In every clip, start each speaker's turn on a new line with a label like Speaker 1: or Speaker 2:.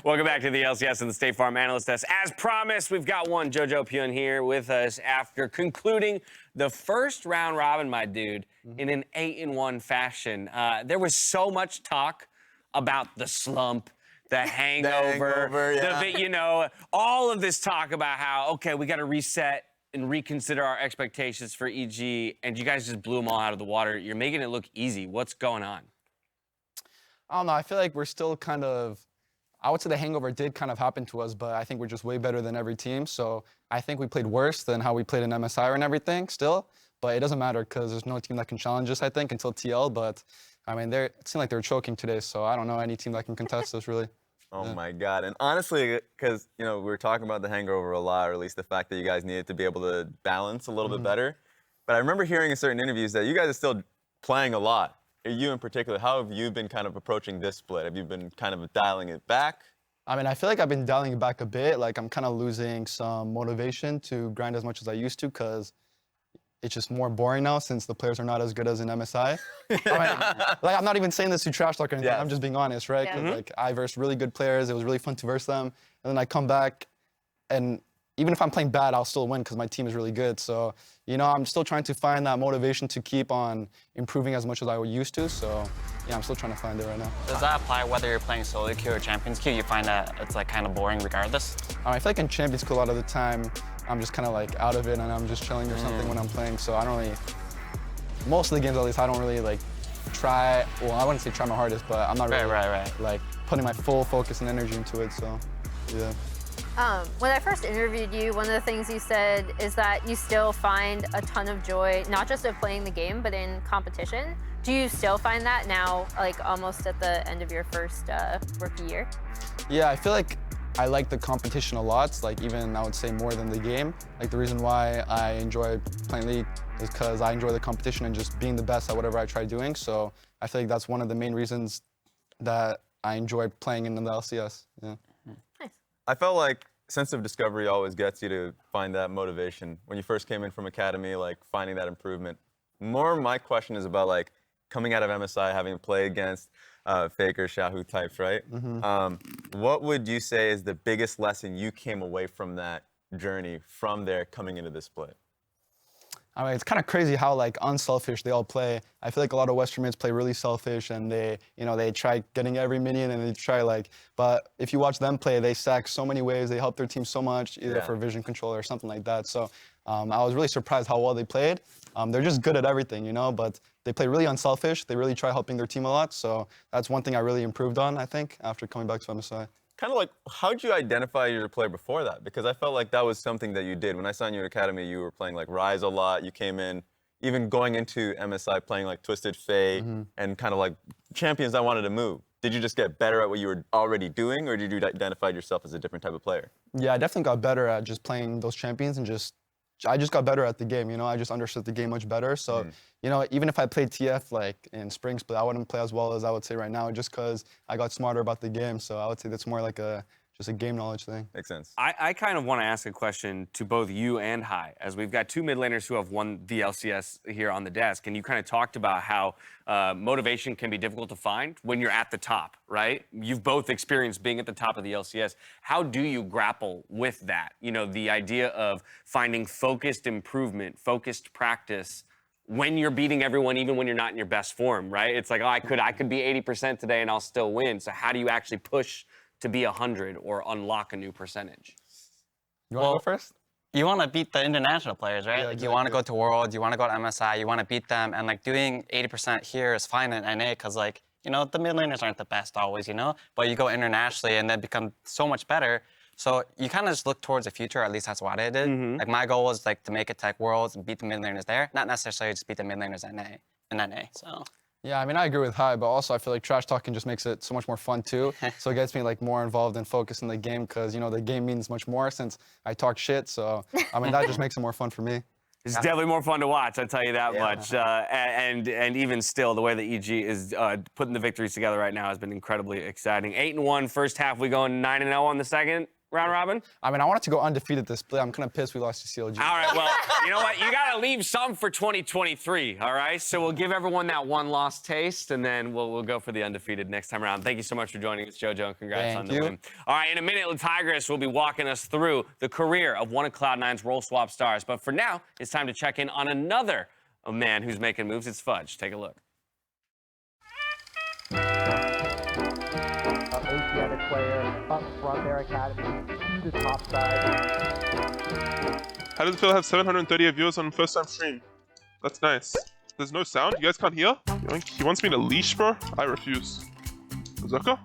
Speaker 1: Welcome back to the LCS and the State Farm Analyst Desk. As promised, we've got one Jojopyun here with us after concluding the first round robin, my dude, in an 8-1 fashion. There was so much talk about the slump, the hangover, all of this talk about how, okay, we got to reset and reconsider our expectations for EG, and you guys just blew them all out of the water. You're making it look easy. What's going on?
Speaker 2: I don't know. I feel like we're still kind of, I would say the hangover did kind of happen to us, but I think we're just way better than every team. So I think we played worse than how we played in MSI and everything still, but it doesn't matter because there's no team that can challenge us, I think, until TL. But I mean, it seemed like they were choking today, so I don't know any team that can contest us really.
Speaker 3: Oh my God. And honestly, because, we were talking about the hangover a lot, or at least the fact that you guys needed to be able to balance a little bit better. But I remember hearing in certain interviews that you guys are still playing a lot. You in particular, how have you been kind of approaching this split? Have you been kind of dialing it back?
Speaker 2: I mean, I feel like I've been dialing it back a bit. Like, I'm kind of losing some motivation to grind as much as I used to because it's just more boring now since the players are not as good as in MSI. I mean, like, I'm not even saying this to trash talk or anything. I'm just being honest, right?
Speaker 4: Yeah.
Speaker 2: 'Cause, like, I versed really good players. It was really fun to verse them. And then I come back, and even if I'm playing bad, I'll still win because my team is really good. So, I'm still trying to find that motivation to keep on improving as much as I used to. So, yeah, I'm still trying to find it right now.
Speaker 5: Does that apply whether you're playing solo queue or champions queue? You find that it's like kind of boring regardless?
Speaker 2: I feel like in champions queue a lot of the time, I'm just kind of like out of it and I'm just chilling or something when I'm playing. So I don't really, most of the games at least, I don't really like try, well, I wouldn't say try my hardest, but I'm not really like putting my full focus and energy into it. So, yeah.
Speaker 4: When I first interviewed you, one of the things you said is that you still find a ton of joy, not just of playing the game, but in competition. Do you still find that now, like almost at the end of your first rookie year?
Speaker 2: Yeah, I feel like I like the competition a lot, like even I would say more than the game. Like the reason why I enjoy playing League is because I enjoy the competition and just being the best at whatever I try doing. So I feel like that's one of the main reasons that I enjoy playing in the LCS. Yeah.
Speaker 4: Nice.
Speaker 3: I felt like sense of discovery always gets you to find that motivation. When you first came in from Academy, like finding that improvement. More my question is about like coming out of MSI, having to play against FLICKR, Shahu types, right? What would you say is the biggest lesson you came away from that journey from there coming into this split?
Speaker 2: I mean, it's kind of crazy how like unselfish they all play. I feel like a lot of Western mids play really selfish and they, they try getting every minion and they try like, but if you watch them play, they stack so many ways. They help their team so much, either for vision control or something like that. So I was really surprised how well they played. They're just good at everything, but they play really unselfish. They really try helping their team a lot. So that's one thing I really improved on, I think, after coming back to MSI.
Speaker 3: Kind of like, how'd you identify your player before that? Because I felt like that was something that you did. When I saw you in Academy, you were playing like Rise a lot. You came in, even going into MSI, playing like Twisted Fate and kind of like champions that wanted to move. Did you just get better at what you were already doing, or did you identify yourself as a different type of player? Yeah,
Speaker 2: I definitely got better at just playing those champions and I just got better at the game, I just understood the game much better. So, even if I played TF like in Spring Split, I wouldn't play as well as I would say right now just because I got smarter about the game. So I would say that's more like just a game knowledge thing.
Speaker 3: Makes sense.
Speaker 1: I kind of want to ask a question to both you and Hai, as we've got two mid laners who have won the LCS here on the desk, and you kind of talked about how motivation can be difficult to find when you're at the top, right? You've both experienced being at the top of the LCS. How do you grapple with that? The idea of finding focused improvement, focused practice when you're beating everyone, even when you're not in your best form, right? It's like, oh, I could be 80% today and I'll still win. So how do you actually push to be 100 or unlock a new percentage?
Speaker 2: You want to go first?
Speaker 5: You want to beat the international players, right?
Speaker 2: Yeah,
Speaker 5: like you want to go to Worlds, you want to go to MSI, you want to beat them, and like doing 80% here is fine in NA because like, the mid laners aren't the best always, but you go internationally and then become so much better. So you kind of just look towards the future, at least that's what I did. Like my goal was like to make it to like Worlds and beat the mid laners there, not necessarily just beat the mid laners in NA, so.
Speaker 2: Yeah, I mean, I agree with Hai, but also I feel like trash talking just makes it so much more fun too. So it gets me like more involved and focused in the game because, the game means much more since I talk shit. So, I mean, that just makes it more fun for me.
Speaker 1: It's definitely more fun to watch, I'll tell you that much. And even still, the way that EG is putting the victories together right now has been incredibly exciting. 8-1 first half, we going 9-0 on the second. round robin?
Speaker 2: I mean, I wanted to go undefeated this split. I'm kind of pissed we lost to CLG.
Speaker 1: All right, well, you know what? You got to leave some for 2023, all right? So we'll give everyone that one lost taste, and then we'll go for the undefeated next time around. Thank you so much for joining us, Jojo, and congrats on the win. All right, in a minute, Tigress will be walking us through the career of one of Cloud9's role swap stars. But for now, it's time to check in on another man who's making moves. It's Fudge. Take a look.
Speaker 6: Oceanic player up from their academy to the top side.
Speaker 7: How does it feel to have 730 viewers on first time stream? That's nice. There's no sound? You guys can't hear? He wants me to leash, bro? I refuse. Berserker?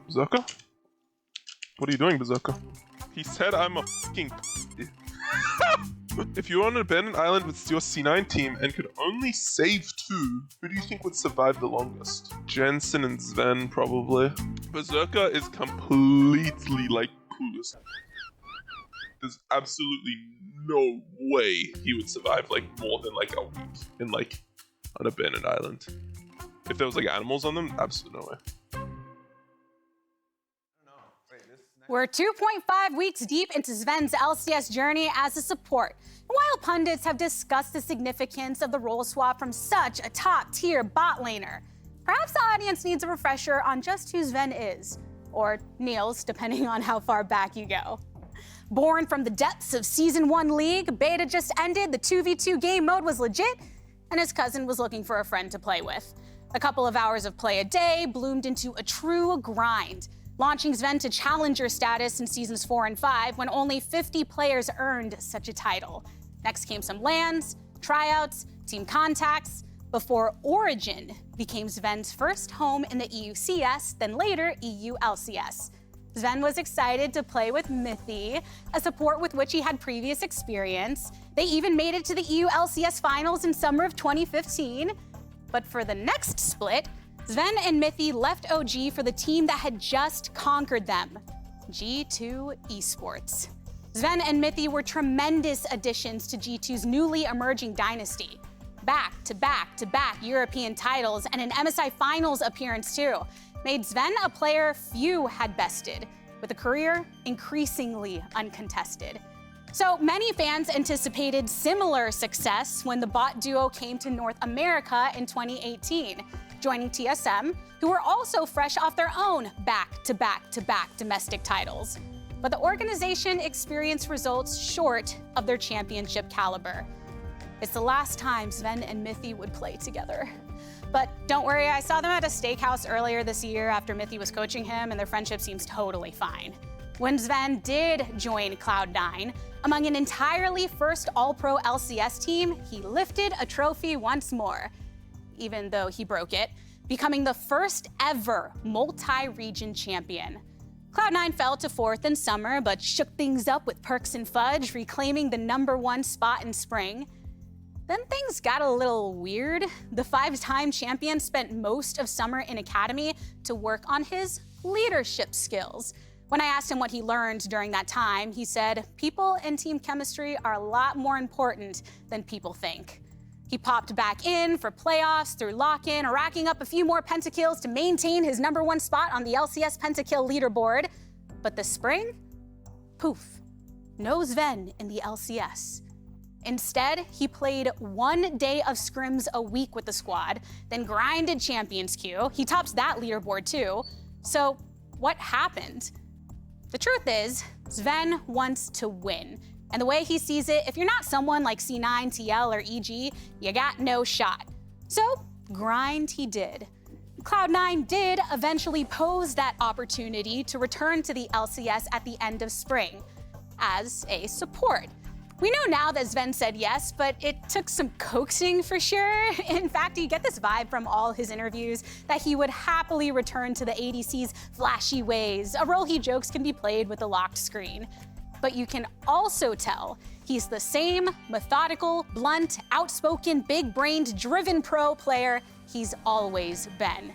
Speaker 7: Berserker? What are you doing, Berserker? He said I'm a fucking If you were on an abandoned island with your C9 team and could only save 2, who do you think would survive the longest? Jensen and Zven, probably. Berserker is completely, like, clueless. There's absolutely no way he would survive, like, more than, like, a week in, like, an abandoned island. If there was, like, animals on them, absolutely no way.
Speaker 8: We're 2.5 weeks deep into Zven's LCS journey as a support. And while pundits have discussed the significance of the role swap from such a top-tier bot laner, perhaps the audience needs a refresher on just who Zven is, or Niels, depending on how far back you go. Born from the depths of Season 1 League, beta just ended, the 2v2 game mode was legit, and his cousin was looking for a friend to play with. A couple of hours of play a day bloomed into a true grind, launching Zven to challenger status in Seasons 4 and 5 when only 50 players earned such a title. Next came some LANs, tryouts, team contacts, before Origin became Zven's first home in the EU CS, then later EU LCS. Zven was excited to play with Mythi, a support with which he had previous experience. They even made it to the EU LCS finals in summer of 2015. But for the next split, Zven and Mythi left OG for the team that had just conquered them, G2 Esports. Zven and Mythi were tremendous additions to G2's newly emerging dynasty. Back-to-back European titles and an MSI Finals appearance too made Zven a player few had bested, with a career increasingly uncontested. So many fans anticipated similar success when the bot duo came to North America in 2018, joining TSM, who were also fresh off their own back-to-back domestic titles. But the organization experienced results short of their championship caliber. It's the last time Zven and Mythi would play together. But don't worry, I saw them at a steakhouse earlier this year after Mythi was coaching him, and their friendship seems totally fine. When Zven did join Cloud9, among an entirely first All-Pro LCS team, he lifted a trophy once more, even though he broke it, becoming the first ever multi-region champion. Cloud9 fell to 4th in summer, but shook things up with Perks and Fudge, reclaiming the #1 spot in spring. Then things got a little weird. The 5-time champion spent most of summer in academy to work on his leadership skills. When I asked him what he learned during that time, he said, people and team chemistry are a lot more important than people think. He popped back in for playoffs through lock-in, racking up a few more pentakills to maintain his #1 spot on the LCS pentakill leaderboard. But this spring, poof, no Zven in the LCS. Instead, he played 1 day of scrims a week with the squad, then grinded Champions Queue. He tops that leaderboard too. So what happened? The truth is, Zven wants to win. And the way he sees it, if you're not someone like C9, TL, or EG, you got no shot. So grind he did. Cloud9 did eventually pose that opportunity to return to the LCS at the end of spring as a support. We know now that Zven said yes, but it took some coaxing for sure. In fact, you get this vibe from all his interviews that he would happily return to the ADC's flashy ways, a role he jokes can be played with a locked screen. But you can also tell he's the same methodical, blunt, outspoken, big-brained, driven pro player he's always been.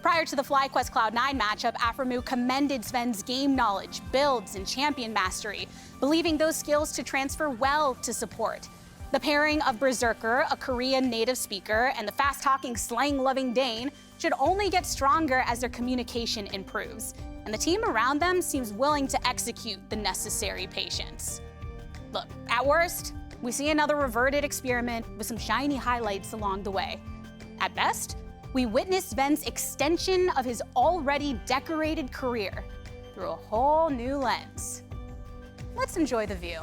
Speaker 8: Prior to the FlyQuest Cloud9 matchup, Aphromu commended Zven's game knowledge, builds, and champion mastery, believing those skills to transfer well to support. The pairing of Berserker, a Korean native speaker, and the fast-talking, slang-loving Dane should only get stronger as their communication improves. and the team around them seems willing to execute the necessary patience. Look, at worst, we see another reverted experiment with some shiny highlights along the way. At best, we witness Zven's extension of his already decorated career through a whole new lens. Let's enjoy the view.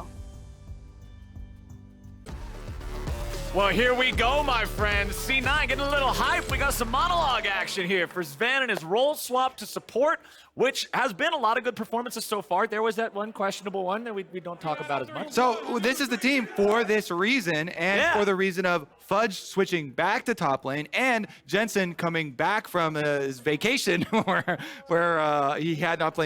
Speaker 9: Well, here we go, my friends. C9 getting a little hype. We got some monologue action here for Zven and his role swap to support, which has been a lot of good performances so far. There was that one questionable one that we don't talk about as much.
Speaker 10: So this is the team for this reason, and for the reason of Fudge switching back to top lane, and Jensen coming back from his vacation where he had not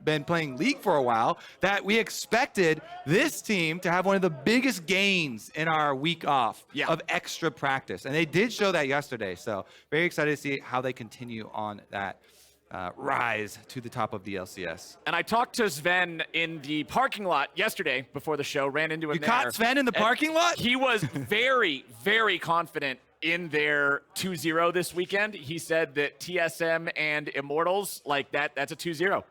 Speaker 10: been playing League for a while, that we expected this team to have one of the biggest gains in our week off of extra practice. And they did show that yesterday. So very excited to see how they continue on that rise to the top of the LCS.
Speaker 9: And I talked to Zven in the parking lot yesterday before the show, ran into him
Speaker 10: You
Speaker 9: there.
Speaker 10: caught Zven in the parking lot?
Speaker 9: He was very, very confident in their 2-0 this weekend. He said that TSM and Immortals, like that's a 2-0.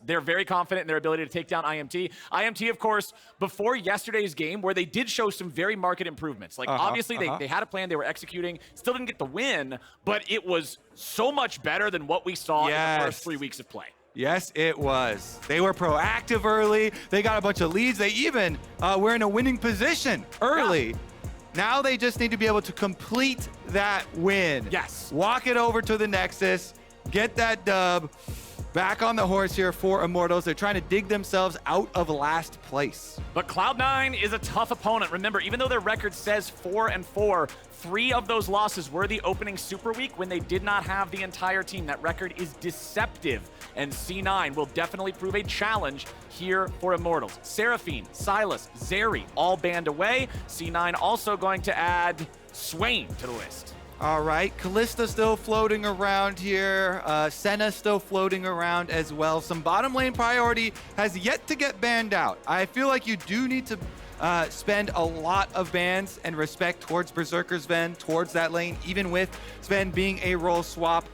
Speaker 9: They're very confident in their ability to take down IMT. IMT, of course, before yesterday's game, where they did show some very marked improvements. Like, obviously, they had a plan, they were executing, still didn't get the win, but it was so much better than what we saw in the first 3 weeks of play.
Speaker 10: Yes, it was. They were proactive early. They got a bunch of leads. They even were in a winning position early. Yeah. Now they just need to be able to complete that win.
Speaker 9: Yes.
Speaker 10: Walk it over to the Nexus, get that dub. Back on the horse here for Immortals. They're trying to dig themselves out of last place.
Speaker 9: But Cloud9 is a tough opponent. Remember, even though their record says 4-4, 3 of those losses were the opening Super Week when they did not have the entire team. That record is deceptive, and C9 will definitely prove a challenge here for Immortals. Seraphine, Silas, Zeri, all banned away. C9 also going to add Swain to the list.
Speaker 10: All right, Kalista still floating around here. Senna still floating around as well. Some bottom lane priority has yet to get banned out. I feel like you do need to spend a lot of bans and respect towards Berserker Zven, towards that lane, even with Zven being a role swap.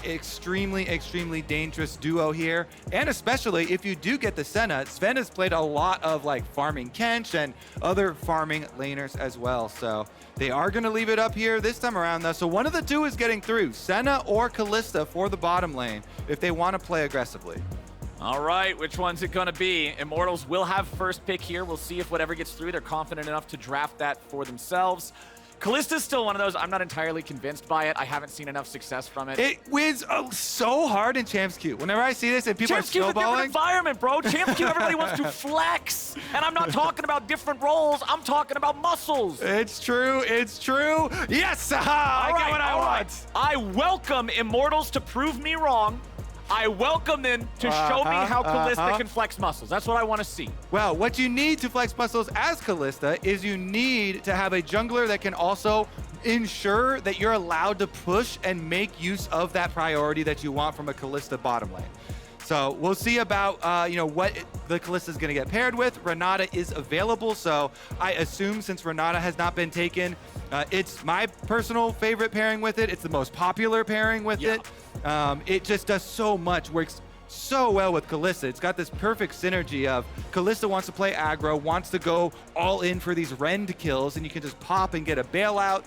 Speaker 10: Extremely dangerous duo here. And especially if you do get the Senna, Zven has played a lot of like farming Kench and other farming laners as well. So they are going to leave it up here this time around though. So one of the two is getting through, Senna or Kalista for the bottom lane if they want to play aggressively.
Speaker 9: All right, which one's it going to be? Immortals will have first pick here. We'll see if whatever gets through, they're confident enough to draft that for themselves. Kalista's still one of those. I'm not entirely convinced by it. I haven't seen enough success from it.
Speaker 10: It wins so hard in Champs Queue. Whenever I see this and people are snowballing.
Speaker 9: Champs Queue's a different environment, bro. Champs Queue, everybody wants to flex. And I'm not talking about different roles. I'm talking about muscles.
Speaker 10: It's true. It's true. Yes! I get what I want.
Speaker 9: I welcome Immortals to prove me wrong. I welcome them to show me how Kalista can flex muscles. That's what I want to see.
Speaker 10: Well, what you need to flex muscles as Kalista is you need to have a jungler that can also ensure that you're allowed to push and make use of that priority that you want from a Kalista bottom lane. So we'll see about what the Kalista is going to get paired with. Renata is available, so I assume since Renata has not been taken, it's my personal favorite pairing with it. It's the most popular pairing with it. It just does so much, works so well with Kalista. It's got this perfect synergy of Kalista wants to play aggro, wants to go all in for these rend kills, and you can just pop and get a bailout.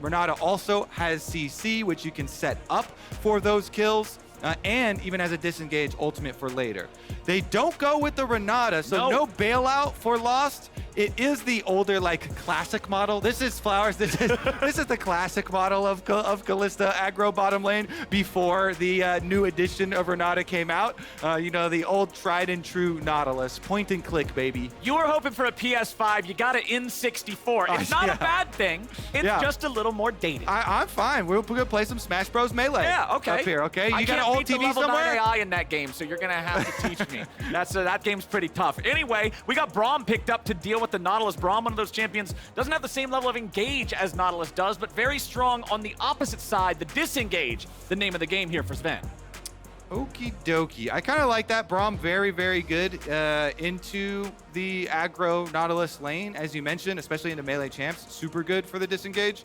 Speaker 10: Renata also has CC, which you can set up for those kills. And even has a disengage ultimate for later. They don't go with the Renata, so no bailout for Lost. It is the older, like, classic model. This is Flowers. This is the classic model of Kalista aggro bottom lane before the new edition of Renata came out. The old tried and true Nautilus. Point and click, baby.
Speaker 9: You were hoping for a PS5. You got an N64. It's not a bad thing. It's just a little more dated.
Speaker 10: I'm fine. We're going to play some Smash Bros. Melee.
Speaker 9: Yeah, okay.
Speaker 10: Up here, okay? You got an old TV
Speaker 9: level
Speaker 10: somewhere?
Speaker 9: 9 AI in that game, so you're going to have to teach me. That game's pretty tough. Anyway, we got Braum picked up to deal with the Nautilus. Braum, one of those champions, doesn't have the same level of engage as Nautilus does, but very strong on the opposite side, the disengage, the name of the game here for Zven.
Speaker 10: Okie dokie. I kind of like that. Braum very good into the aggro Nautilus lane, as you mentioned, especially into melee champs. Super good for the disengage.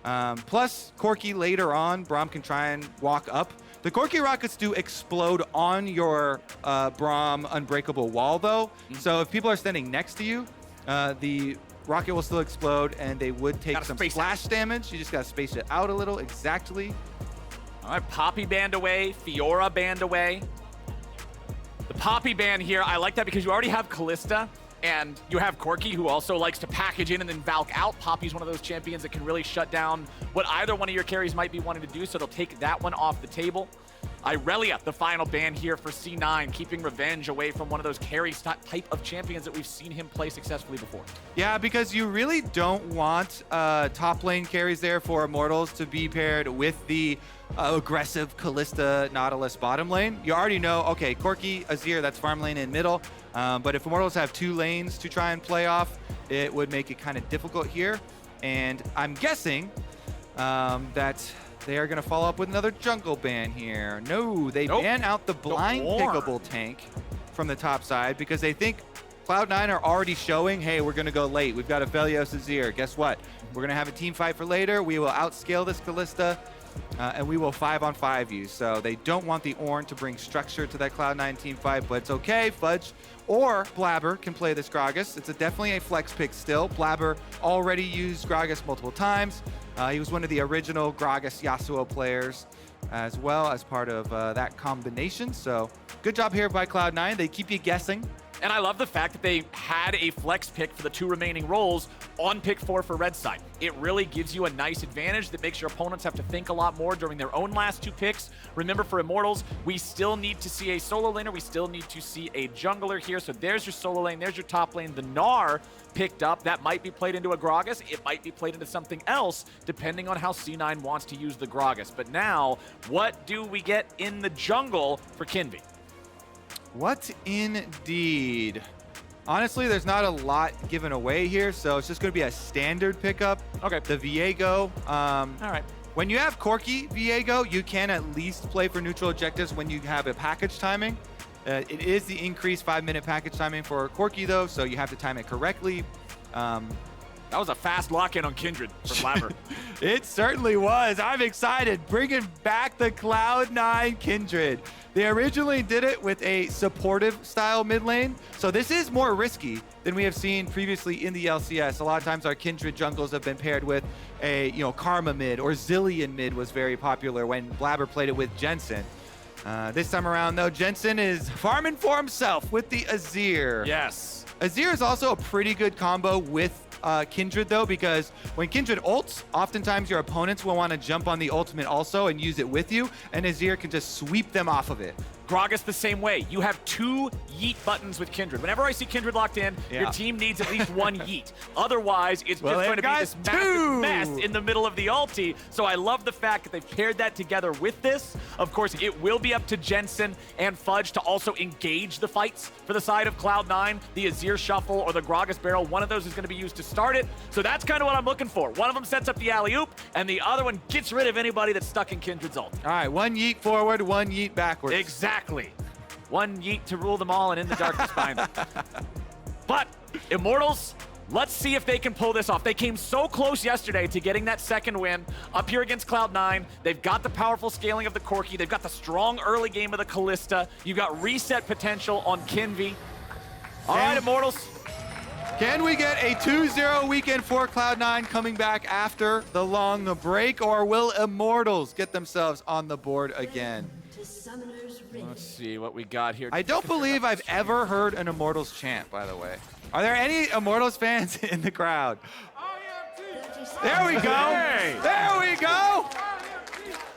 Speaker 10: Plus, Corki later on, Braum can try and walk up The Corki rockets do explode on your Braum unbreakable wall, though. So if people are standing next to you, the rocket will still explode, and they would take some splash damage. You just got to space it out a little, exactly.
Speaker 9: All right, Poppy banned away, Fiora banned away. The Poppy ban here, I like that because you already have Kalista, and you have Corki, who also likes to package in and then Valk out. Poppy's one of those champions that can really shut down what either one of your carries might be wanting to do, so they'll take that one off the table. Irelia, the final ban here for C9, keeping Revenge away from one of those carry type of champions that we've seen him play successfully before.
Speaker 10: Yeah, because you really don't want top lane carries there for Immortals to be paired with the aggressive Kalista Nautilus bottom lane. You already know, okay, Corki, Azir, that's farm lane in middle. But if Immortals have 2 lanes to try and play off, it would make it kind of difficult here. And I'm guessing that they are going to follow up with another jungle ban here. No, they ban out the blind pickable tank from the top side because they think Cloud9 are already showing, hey, we're going to go late. We've got Aphelios Azir. Guess what? We're going to have a team fight for later. We will outscale this Kalista, and we will 5-on-5 you. So they don't want the Ornn to bring structure to that Cloud9 team fight, but it's okay. Fudge or Blaber can play this Gragas. It's definitely a flex pick still. Blaber already used Gragas multiple times. He was one of the original Gragas Yasuo players as well as part of that combination. So good job here by Cloud9. They keep you guessing.
Speaker 9: And I love the fact that they had a flex pick for the 2 remaining roles on pick 4 for red side. It really gives you a nice advantage that makes your opponents have to think a lot more during their own last 2 picks. Remember, for Immortals, we still need to see a solo laner. We still need to see a jungler here. So there's your solo lane. There's your top lane. The Gnar picked up. That might be played into a Gragas. It might be played into something else, depending on how C9 wants to use the Gragas. But now, what do we get in the jungle for Kenvi?
Speaker 10: What indeed? Honestly, there's not a lot given away here, so it's just going to be a standard pickup.
Speaker 9: Okay.
Speaker 10: The Viego.
Speaker 9: All right.
Speaker 10: When you have Corki Viego, you can at least play for neutral objectives when you have a package timing. It is the increased 5-minute package timing for Corki, though, so you have to time it correctly.
Speaker 9: That was a fast lock-in on Kindred for Blaber.
Speaker 10: It certainly was. I'm excited. Bringing back the Cloud9 Kindred. They originally did it with a supportive style mid lane, so this is more risky than we have seen previously in the LCS. A lot of times our Kindred jungles have been paired with a Karma mid, or Zillion mid was very popular when Blaber played it with Jensen. This time around, though, Jensen is farming for himself with the Azir.
Speaker 9: Yes.
Speaker 10: Azir is also a pretty good combo with Kindred, though, because when Kindred ults, oftentimes your opponents will want to jump on the ultimate also and use it with you, and Azir can just sweep them off of it.
Speaker 9: Gragas the same way. You have 2 yeet buttons with Kindred. Whenever I see Kindred locked in, your team needs at least 1 yeet. Otherwise, it's just going to be this massive mess in the middle of the ulti. So I love the fact that they've paired that together with this. Of course, it will be up to Jensen and Fudge to also engage the fights for the side of Cloud9. The Azir Shuffle or the Gragas Barrel, one of those is going to be used to start it. So that's kind of what I'm looking for. One of them sets up the alley-oop, and the other one gets rid of anybody that's stuck in Kindred's ult.
Speaker 10: All right, 1 yeet forward, 1 yeet backwards.
Speaker 9: Exactly. 1 yeet to rule them all and in the darkness behind them. But Immortals, let's see if they can pull this off. They came so close yesterday to getting that second win up here against Cloud9. They've got the powerful scaling of the Corki. They've got the strong early game of the Kalista. You've got reset potential on Kenvi. All right, Immortals.
Speaker 10: Can we get a 2-0 weekend for Cloud9 coming back after the long break, or will Immortals get themselves on the board again?
Speaker 9: Let's see what we got here.
Speaker 10: I don't believe I've ever heard an Immortals chant, by the way. Are there any Immortals fans in the crowd? There we go.
Speaker 9: Hey.
Speaker 10: There we go.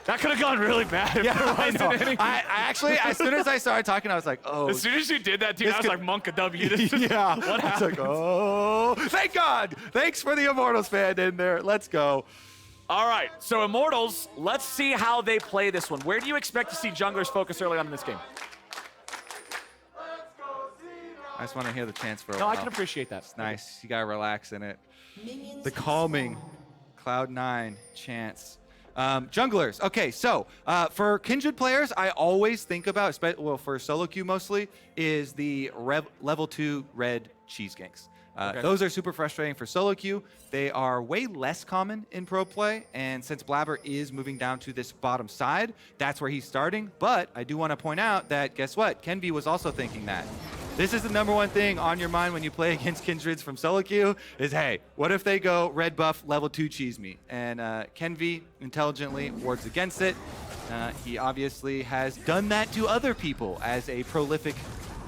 Speaker 9: That could have gone really bad.
Speaker 10: Yeah, I know. I actually, as soon as I started talking, I was like, oh.
Speaker 9: As soon as you did that, dude, I was like, Monk a W.
Speaker 10: Yeah.
Speaker 9: What happened?
Speaker 10: Like, oh, thank God. Thanks for the Immortals fan in there. Let's go.
Speaker 9: All right, so Immortals, let's see how they play this one. Where do you expect to see junglers focus early on in this game?
Speaker 10: I just want to hear the chants for a
Speaker 9: No,
Speaker 10: while.
Speaker 9: I can appreciate that.
Speaker 10: It's nice. You got to relax in it. The calming Cloud9 chants. Junglers. Okay, so for Kindred players, I always think about, well, for solo queue mostly, is the level 2 red cheese ganks. Those are super frustrating for solo queue. They are way less common in pro play, and since Blaber is moving down to this bottom side, that's where he's starting. But I do want to point out that, guess what? Kenvi was also thinking that. This is the #1 thing on your mind when you play against Kindreds from solo queue is, hey, what if they go red buff, level 2 cheese me? And Kenvi intelligently wards against it. He obviously has done that to other people as a prolific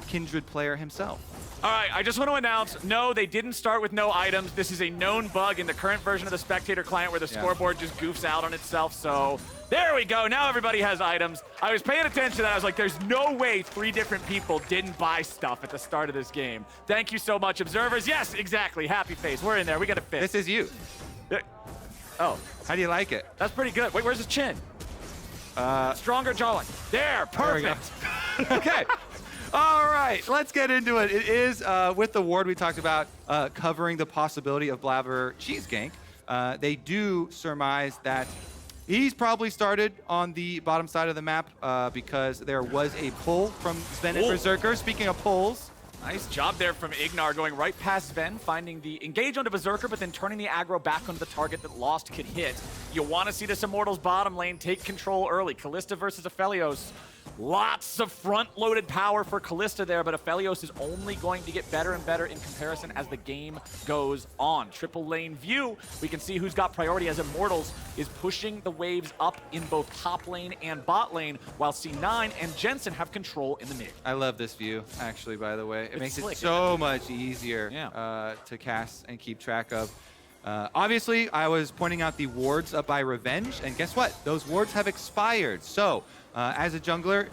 Speaker 10: Kindred player himself.
Speaker 9: All right, I just want to announce, no, they didn't start with no items. This is a known bug in the current version of the Spectator client where the scoreboard just goofs out on itself. So there we go. Now everybody has items. I was paying attention to that. I was like, there's no way 3 different people didn't buy stuff at the start of this game. Thank you so much, observers. Yes, exactly. Happy face. We're in there. We got to fit.
Speaker 10: This is you.
Speaker 9: Oh.
Speaker 10: How do you like it?
Speaker 9: That's pretty good. Wait, where's his chin? Stronger jawline. There, perfect.
Speaker 10: Okay. All right, let's get into it. It is, with the ward we talked about, covering the possibility of Blaber cheese gank. They do surmise that he's probably started on the bottom side of the map because there was a pull from Zven and Berserker. Speaking of pulls,
Speaker 9: nice job there from IgNar, going right past Zven, finding the engage onto Berserker, but then turning the aggro back onto the target that Lost could hit. You want to see this Immortals bottom lane take control early. Kalista versus Aphelios. Lots of front-loaded power for Kalista there, but Aphelios is only going to get better and better in comparison as the game goes on. Triple lane view, we can see who's got priority as Immortals is pushing the waves up in both top lane and bot lane, while C9 and Jensen have control in the mid.
Speaker 10: I love this view, actually, by the way. It makes
Speaker 9: slick,
Speaker 10: it so much easier to cast and keep track of. Obviously, I was pointing out the wards up by Revenge, and guess what? Those wards have expired. So, as a jungler,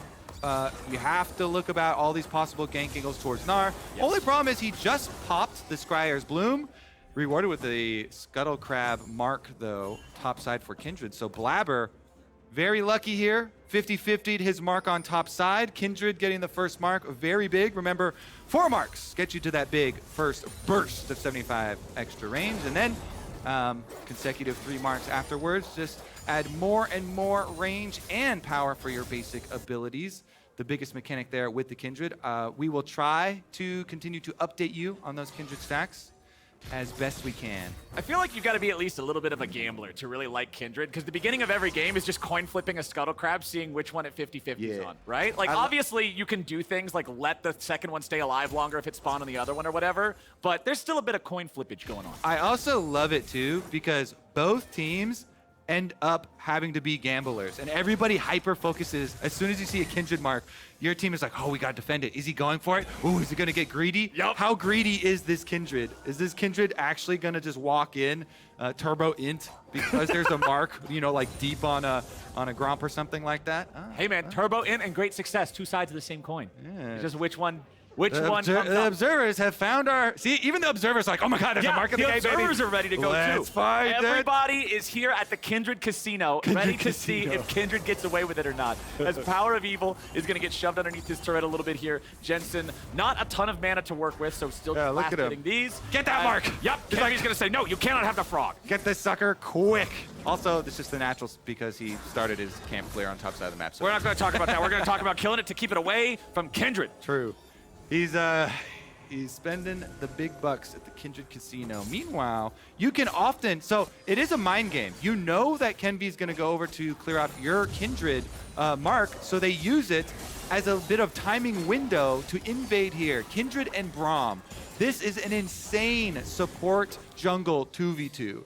Speaker 10: you have to look about all these possible gank angles towards Gnar. Only problem is he just popped the Scryer's Bloom, rewarded with the Scuttle Crab mark, though, top side for Kindred. So Blaber, very lucky here. 50-50'd his mark on top side. Kindred getting the first mark, very big. Remember, 4 marks get you to that big first burst of 75 extra range. And then consecutive 3 marks afterwards. Just add more and more range and power for your basic abilities. The biggest mechanic there with the Kindred. We will try to continue to update you on those Kindred stacks as best we can.
Speaker 9: I feel like you've got to be at least a little bit of a gambler to really like Kindred, because the beginning of every game is just coin flipping a Scuttle Crab, seeing which one at 50-50 is on, right? Like, obviously, you can do things like let the second one stay alive longer if it spawned on the other one or whatever, but there's still a bit of coin flippage going on.
Speaker 10: I also love it, too, because both teams end up having to be gamblers, and everybody hyper-focuses. As soon as you see a Kindred mark, your team is like, oh, we got to defend it. Is he going for it? Ooh, is he going to get greedy?
Speaker 9: Yep.
Speaker 10: How greedy is this Kindred? Is this Kindred actually going to just walk in, turbo int, because there's a mark, you know, like deep on a Gromp or something like that?
Speaker 9: Hey, man, turbo int and great success, 2 sides of the same coin.
Speaker 10: Yeah.
Speaker 9: It's just which one comes
Speaker 10: The
Speaker 9: up.
Speaker 10: observers have found our... See, even the observers are like, oh my God, there's a mark in the game, baby.
Speaker 9: The observers are ready to go, too.
Speaker 10: Let's find it.
Speaker 9: Everybody is here at the Kindred Casino, ready to see if Kindred gets away with it or not. As PowerOfEvil is going to get shoved underneath his turret a little bit here. Jensen, not a ton of mana to work with, so still just last hitting these.
Speaker 10: Get that mark.
Speaker 9: Yep, Kenvi's going to say, no, you cannot have the frog.
Speaker 10: Get this sucker quick. Also, this is the natural because he started his camp clear on top side of the map. So.
Speaker 9: We're not going to talk about that. We're going to talk about killing it to keep it away from Kindred.
Speaker 10: True. He's spending the big bucks at the Kindred Casino. Meanwhile, you can often, so it is a mind game. You know that Kenvi's going to go over to clear out your Kindred mark, so they use it as a bit of timing window to invade here. Kindred and Braum. This is an insane support jungle 2v2.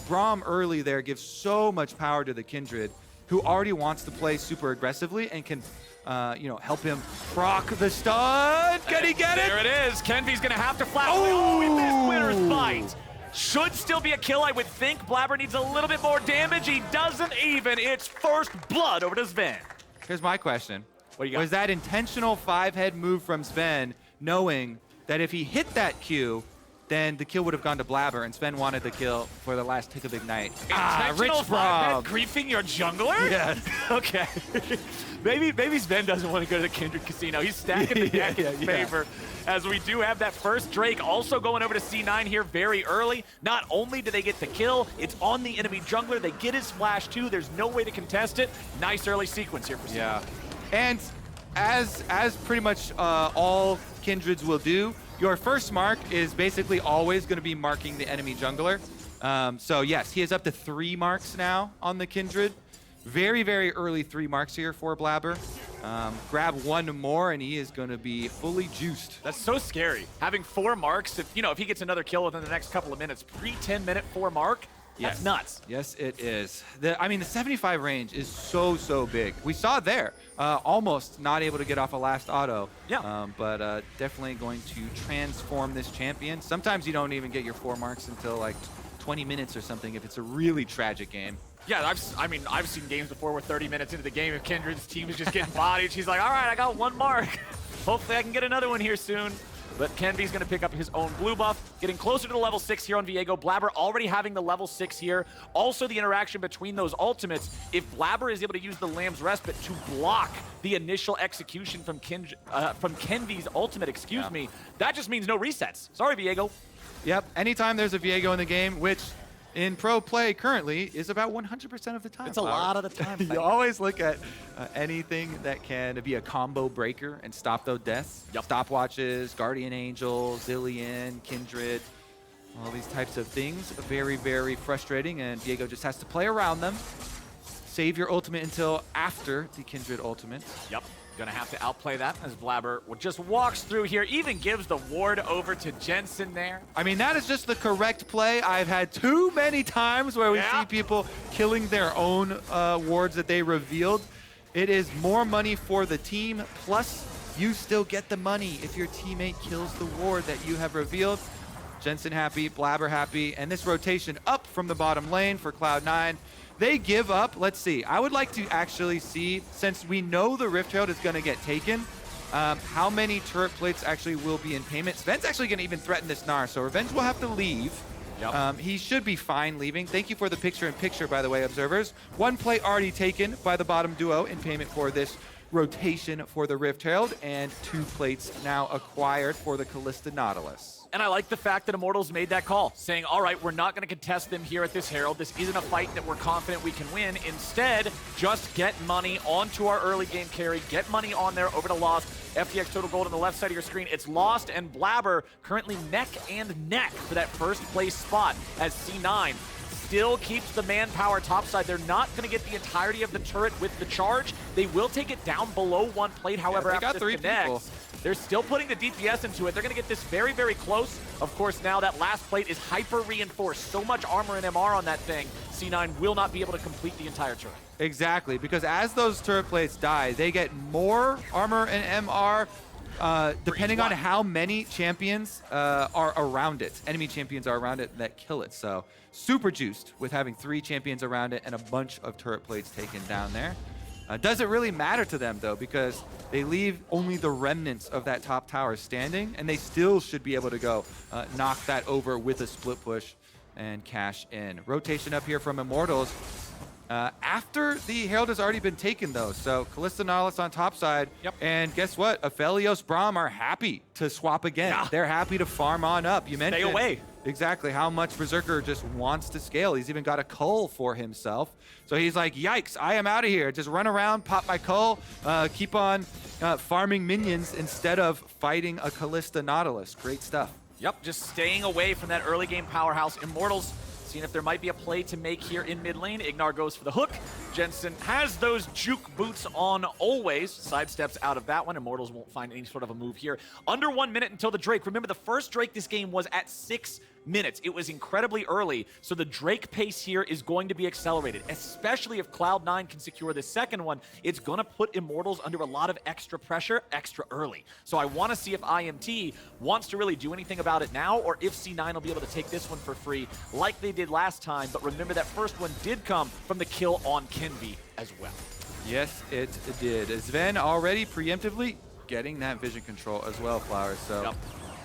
Speaker 10: Braum early there gives so much power to the Kindred, who already wants to play super aggressively and can help him proc the stun. Can he get it?
Speaker 9: There it is. Kenvi's going to have to flash. Oh, in this winner's fight. Should still be a kill, I would think. Blaber needs a little bit more damage. He doesn't even. It's first blood over to Zven.
Speaker 10: Here's my question.
Speaker 9: What do you got?
Speaker 10: Was that intentional 5-head move from Zven, knowing that if he hit that Q, then the kill would have gone to Blaber, and Zven wanted the kill for the last tick of Ignite.
Speaker 9: Intentional
Speaker 10: Rich Braum.
Speaker 9: griefing your jungler?
Speaker 10: Yes.
Speaker 9: Okay. maybe Zven doesn't want to go to the Kindred Casino. He's stacking the deck in his favor. As we do have that first Drake also going over to C9 here very early. Not only do they get the kill, it's on the enemy jungler. They get his flash too. There's no way to contest it. Nice early sequence here for C9.
Speaker 10: Yeah. And as pretty much all Kindreds will do, your first mark is basically always going to be marking the enemy jungler. So yes, he has up to 3 marks now on the Kindred. Very, very early 3 marks here for Blaber. Grab 1 more and he is going to be fully juiced.
Speaker 9: That's so scary. Having 4 marks, if he gets another kill within the next couple of minutes, pre-10-minute 4 mark, that's nuts.
Speaker 10: Yes, it is. The 75 range is so big. We saw there, almost not able to get off a last auto.
Speaker 9: Yeah.
Speaker 10: But definitely going to transform this champion. Sometimes you don't even get your 4 marks until like 20 minutes or something if it's a really tragic game.
Speaker 9: Yeah, I've seen games before where 30 minutes into the game, if Kindred's team is just getting bodied, she's like, all right, I got 1 mark. Hopefully I can get another one here soon. But Kenvi's going to pick up his own blue buff, getting closer to the level 6 here on Viego. Blaber already having the level 6 here. Also the interaction between those ultimates. If Blaber is able to use the Lamb's Respite to block the initial execution from Kenvi's ultimate, that just means no resets. Sorry, Viego.
Speaker 10: Yep, anytime there's a Viego in the game, which in pro play currently is about 100% of the time.
Speaker 9: It's a lot of the time.
Speaker 10: You always look at anything that can be a combo breaker and stop those deaths.
Speaker 9: Yep.
Speaker 10: Stopwatches, Guardian Angel, Zillion, Kindred, all these types of things. Very, very frustrating, and Viego just has to play around them. Save your ultimate until after the Kindred ultimate.
Speaker 9: Yep. Gonna have to outplay that as Blaber just walks through here, even gives the ward over to Jensen there.
Speaker 10: I mean, that is just the correct play. I've had too many times where we see people killing their own wards that they revealed. It is more money for the team, plus you still get the money if your teammate kills the ward that you have revealed. Jensen happy, Blaber happy, and this rotation up from the bottom lane for Cloud9. They give up. Let's see. I would like to actually see, since we know the Rift Herald is going to get taken, how many turret plates actually will be in payment. Zven's actually going to even threaten this Gnar, so Revenge will have to leave. Yep. He should be fine leaving. Thank you for the picture-in-picture, by the way, observers. 1 plate already taken by the bottom duo in payment for this rotation for the Rift Herald, and 2 plates now acquired for the Kalista Nautilus.
Speaker 9: And I like the fact that Immortals made that call, saying, all right, we're not going to contest them here at this Herald. This isn't a fight that we're confident we can win. Instead, just get money onto our early game carry, get money on there over to Lost. FTX total gold on the left side of your screen. It's Lost and Blaber currently neck and neck for that first place spot as C9 still keeps the manpower topside. They're not going to get the entirety of the turret with the charge. They will take it down below 1 plate, however, after this connects. They're still putting the DPS into it. They're going to get this very, very close. Of course, now that last plate is hyper-reinforced. So much armor and MR on that thing. C9 will not be able to complete the entire turret.
Speaker 10: Exactly, because as those turret plates die, they get more armor and MR depending on how many champions are around it. Enemy champions are around it that kill it. So super juiced with having 3 champions around it and a bunch of turret plates taken down there. Doesn't really matter to them, though, because they leave only the remnants of that top tower standing, and they still should be able to go knock that over with a split push and cash in. Rotation up here from Immortals. After the Herald has already been taken, though, so Kalista Nautilus on top side.
Speaker 9: Yep.
Speaker 10: And guess what? Aphelios, Braum are happy to swap again.
Speaker 9: Yeah.
Speaker 10: They're happy to farm on up. You mentioned
Speaker 9: Stay away.
Speaker 10: Exactly how much Berserker just wants to scale. He's even got a cull for himself. So he's like, yikes, I am out of here. Just run around, pop my cull, keep on farming minions instead of fighting a Kalista Nautilus. Great stuff.
Speaker 9: Yep, just staying away from that early game powerhouse. Immortals seeing if there might be a play to make here in mid lane. IgNar goes for the hook. Jensen has those juke boots on always. Sidesteps out of that one. Immortals won't find any sort of a move here. Under 1 minute until the Drake. Remember, the first Drake this game was at 6 minutes. It was incredibly early, so the Drake pace here is going to be accelerated, especially if Cloud9 can secure the second one. It's going to put Immortals under a lot of extra pressure extra early. So I want to see if IMT wants to really do anything about it now, or if C9 will be able to take this one for free like they did last time. But remember, that first one did come from the kill on Kenvi as well.
Speaker 10: Yes, it did. Zven already preemptively getting that vision control as well, Flowers. So
Speaker 9: Yep.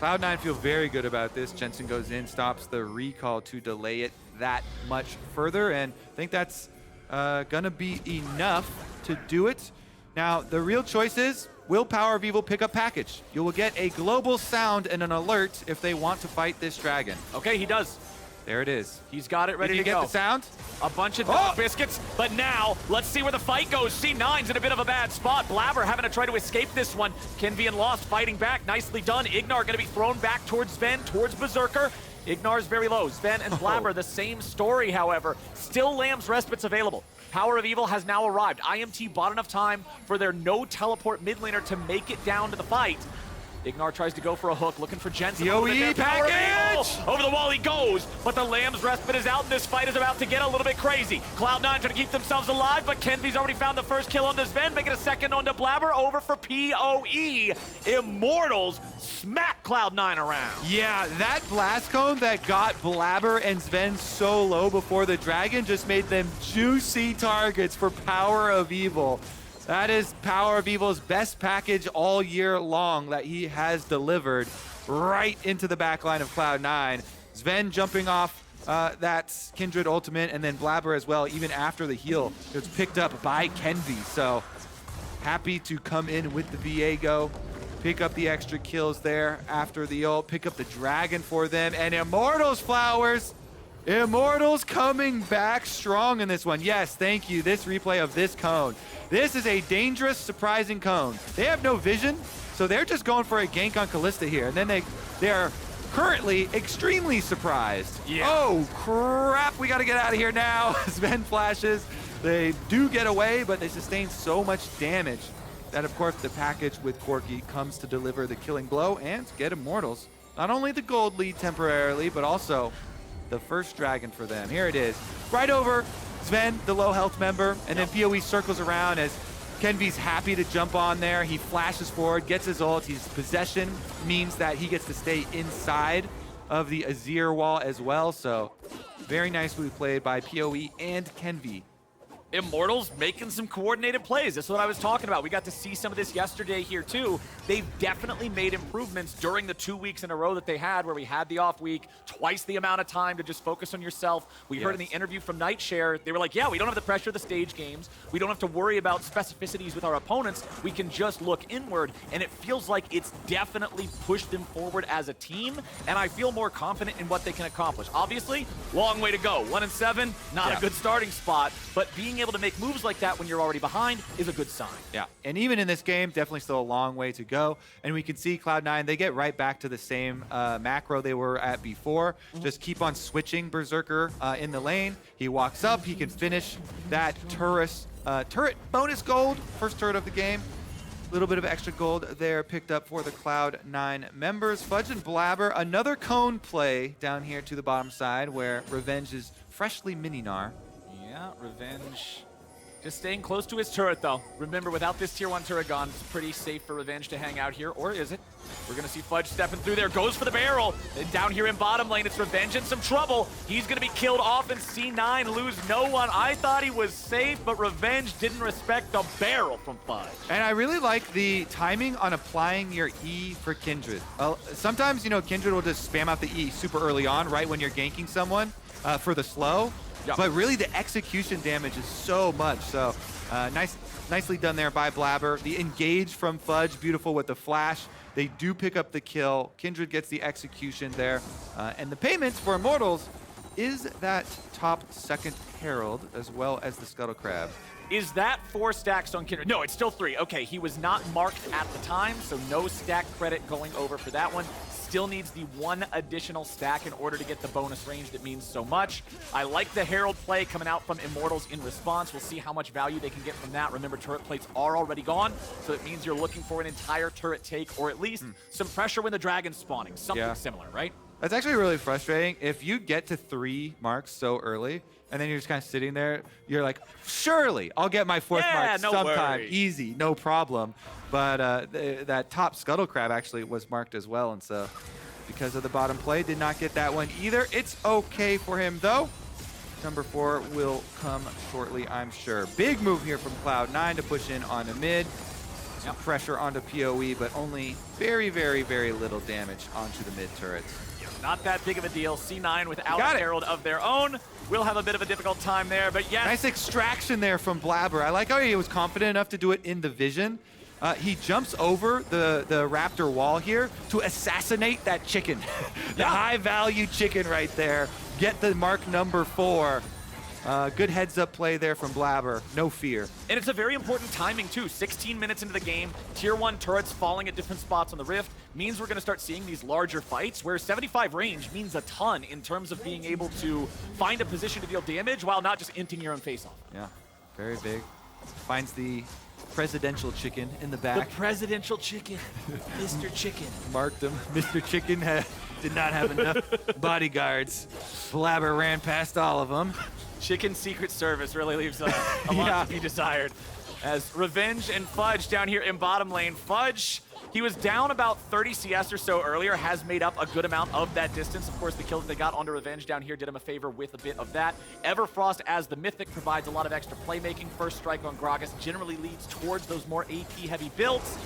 Speaker 10: Cloud9 feel very good about this. Jensen goes in, stops the recall to delay it that much further, and I think that's gonna be enough to do it. Now, the real choice is, will PowerOfEvil pick up package? You will get a global sound and an alert if they want to fight this dragon.
Speaker 9: Okay, he does.
Speaker 10: There it is.
Speaker 9: He's got it ready
Speaker 10: Did you
Speaker 9: to
Speaker 10: get
Speaker 9: go.
Speaker 10: the sound?
Speaker 9: A bunch of dog biscuits, but now let's see where the fight goes. C9's in a bit of a bad spot. Blaber having to try to escape this one. Kenvi and Lost fighting back. Nicely done. IgNar going to be thrown back towards Zven, towards Berserker. IgNar's very low. Zven and Blaber, the same story, however. Still Lamb's Respite's available. PowerOfEvil has now arrived. IMT bought enough time for their no teleport mid laner to make it down to the fight. IgNar tries to go for a hook, looking for Jensen.
Speaker 10: DOE package!
Speaker 9: Over the wall he goes, but the Lamb's Respite is out, and this fight is about to get a little bit crazy. Cloud9 trying to keep themselves alive, but Kenvi's already found the first kill on Zven, making a second onto Blaber, over for PoE. Immortals smack Cloud9 around.
Speaker 10: Yeah, that blast cone that got Blaber and Zven so low before the dragon just made them juicy targets for PowerOfEvil. That is PowerOfEvil's best package all year long that he has delivered right into the backline of Cloud9. Zven jumping off that Kindred ultimate, and then Blaber as well, even after the heal. It was picked up by Kenvi, so happy to come in with the Viego, pick up the extra kills there after the ult, pick up the dragon for them, and Immortals Flowers. Immortals coming back strong in this one. Yes, thank you. This replay of this cone. This is a dangerous, surprising cone. They have no vision, so they're just going for a gank on Kalista here. And then they're currently extremely surprised.
Speaker 9: Yeah.
Speaker 10: Oh, crap. We got to get out of here now. Zven flashes. They do get away, but they sustain so much damage that, of course, the package with Corki comes to deliver the killing blow and get Immortals. Not only the gold lead temporarily, but also the first dragon for them. Here it is. Right over Zven, the low health member, and then PoE circles around as Kenvi's happy to jump on there. He flashes forward, gets his ult. His possession means that he gets to stay inside of the Azir wall as well. So very nicely played by PoE and Kenvi.
Speaker 9: Immortals making some coordinated plays. That's what I was talking about. We got to see some of this yesterday here too. They've definitely made improvements during the 2 weeks in a row that they had, where we had the off week, twice the amount of time to just focus on yourself. We heard in the interview from Nightshare, they were like, yeah, we don't have the pressure of the stage games. We don't have to worry about specificities with our opponents. We can just look inward, and it feels like it's definitely pushed them forward as a team, and I feel more confident in what they can accomplish. Obviously, long way to go. 1-7, not a good starting spot, but being able to make moves like that when you're already behind is a good sign.
Speaker 10: Yeah, and even in this game, definitely still a long way to go. And we can see Cloud9, they get right back to the same macro they were at before. Just keep on switching Berserker in the lane. He walks up, he can finish that turret bonus gold, first turret of the game. A little bit of extra gold there picked up for the Cloud9 members. Fudge and Blaber, another cone play down here to the bottom side where Revenge is freshly mini-Gnar.
Speaker 9: Yeah, Revenge just staying close to his turret, though. Remember, without this tier 1 turret gone, it's pretty safe for Revenge to hang out here, or is it? We're going to see Fudge stepping through there, goes for the barrel. And down here in bottom lane, it's Revenge in some trouble. He's going to be killed off, and C9 lose no one. I thought he was safe, but Revenge didn't respect the barrel from Fudge.
Speaker 10: And I really like the timing on applying your E for Kindred. Sometimes, you know, Kindred will just spam out the E super early on, right when you're ganking someone for the slow. Yep. But really, the execution damage is so much. So nicely done there by Blaber. The engage from Fudge, beautiful with the flash. They do pick up the kill. Kindred gets the execution there. And the payments for Immortals is that top second Herald, as well as the Scuttle Crab.
Speaker 9: Is that 4 stacks on Kindred? No, it's still 3. Okay, he was not marked at the time, so no stack credit going over for that one. Still needs the 1 additional stack in order to get the bonus range that means so much. I like the Herald play coming out from Immortals in response. We'll see how much value they can get from that. Remember, turret plates are already gone, so it means you're looking for an entire turret take, or at least some pressure when the dragon's spawning. Something similar, right?
Speaker 10: That's actually really frustrating. If you get to 3 marks so early, and then you're just kind of sitting there, you're like, surely I'll get my 4th mark sometime.
Speaker 9: Worry.
Speaker 10: Easy, no problem. But that top Scuttle Crab actually was marked as well, and so because of the bottom play, did not get that one either. It's okay for him, though. Number 4 will come shortly, I'm sure. Big move here from Cloud9 to push in on the mid. Some pressure onto PoE, but only very, very, very little damage onto the mid turrets.
Speaker 9: Not that big of a deal. C9 without a Herald of their own will have a bit of a difficult time there, but yes.
Speaker 10: Nice extraction there from Blaber. I like how he was confident enough to do it in the vision. He jumps over the Raptor wall here to assassinate that chicken. The high-value chicken right there. get the mark number 4. Good heads-up play there from Blaber. No fear.
Speaker 9: And it's a very important timing, too. 16 minutes into the game, Tier 1 turrets falling at different spots on the Rift means we're going to start seeing these larger fights, where 75 range means a ton in terms of being able to find a position to deal damage while not just inting your own face off.
Speaker 10: Yeah, very big. Finds the presidential chicken in the back.
Speaker 9: The presidential chicken. Mr. Chicken.
Speaker 10: Marked him. Mr. Chicken did not have enough bodyguards. Blaber ran past all of them.
Speaker 9: Chicken Secret Service really leaves a lot to be desired. As Revenge and Fudge down here in bottom lane. Fudge, he was down about 30 CS or so earlier, has made up a good amount of that distance. Of course, the kill that they got onto Revenge down here did him a favor with a bit of that. Everfrost, as the Mythic, provides a lot of extra playmaking. First strike on Gragas generally leads towards those more AP-heavy builds.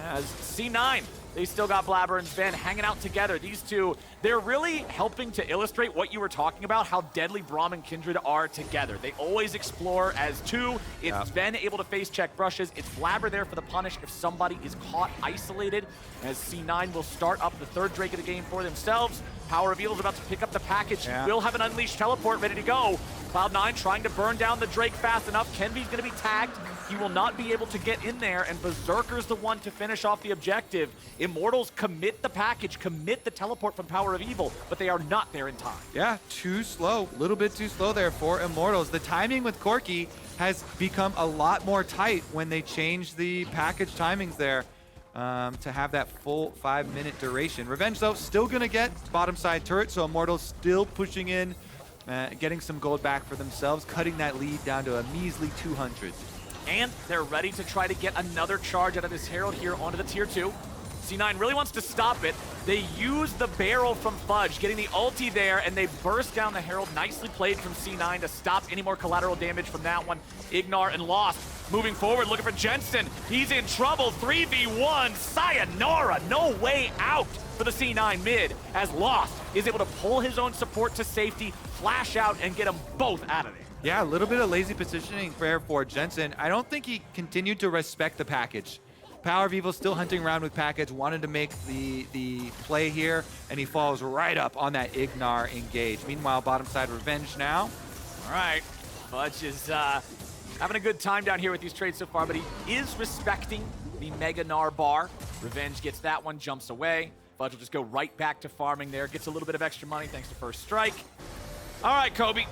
Speaker 9: As C9, they still got Blaber and Zven hanging out together. These two, they're really helping to illustrate what you were talking about, how deadly Braum and Kindred are together. They always explore as two. It's Zven able to face check brushes. It's Blaber there for the punish if somebody is caught isolated. As C9 will start up the third Drake of the game for themselves. PowerOfEvil is about to pick up the package. He will have an Unleashed teleport ready to go. Cloud9 trying to burn down the Drake fast enough. Kenvi's going to be tagged. He will not be able to get in there, and Berserker's the one to finish off the objective. Immortals commit the package, commit the teleport from PowerOfEvil, but they are not there in time.
Speaker 10: Yeah, too slow. A little bit too slow there for Immortals. The timing with Corki has become a lot more tight when they change the package timings there to have that full 5-minute duration. Revenge, though, still going to get bottom side turret, so Immortals still pushing in, getting some gold back for themselves, cutting that lead down to a measly 200.
Speaker 9: And they're ready to try to get another charge out of this Herald here onto the Tier 2. C9 really wants to stop it. They use the barrel from Fudge, getting the ulti there, and they burst down the Herald. Nicely played from C9 to stop any more collateral damage from that one. IgNar and Lost moving forward, looking for Jensen. He's in trouble, 3v1, sayonara, no way out for the C9 mid, as Lost is able to pull his own support to safety, flash out, and get them both out of there.
Speaker 10: Yeah, a little bit of lazy positioning for Jensen. I don't think he continued to respect the package. PowerOfEvil still hunting around with package, wanted to make the play here, and he falls right up on that IgNar engage. Meanwhile, bottom side Revenge now.
Speaker 9: All right, Fudge is having a good time down here with these trades so far, but he is respecting the Mega Gnar bar. Revenge gets that one, jumps away. Fudge will just go right back to farming there, gets a little bit of extra money thanks to first strike. All right, Kobe.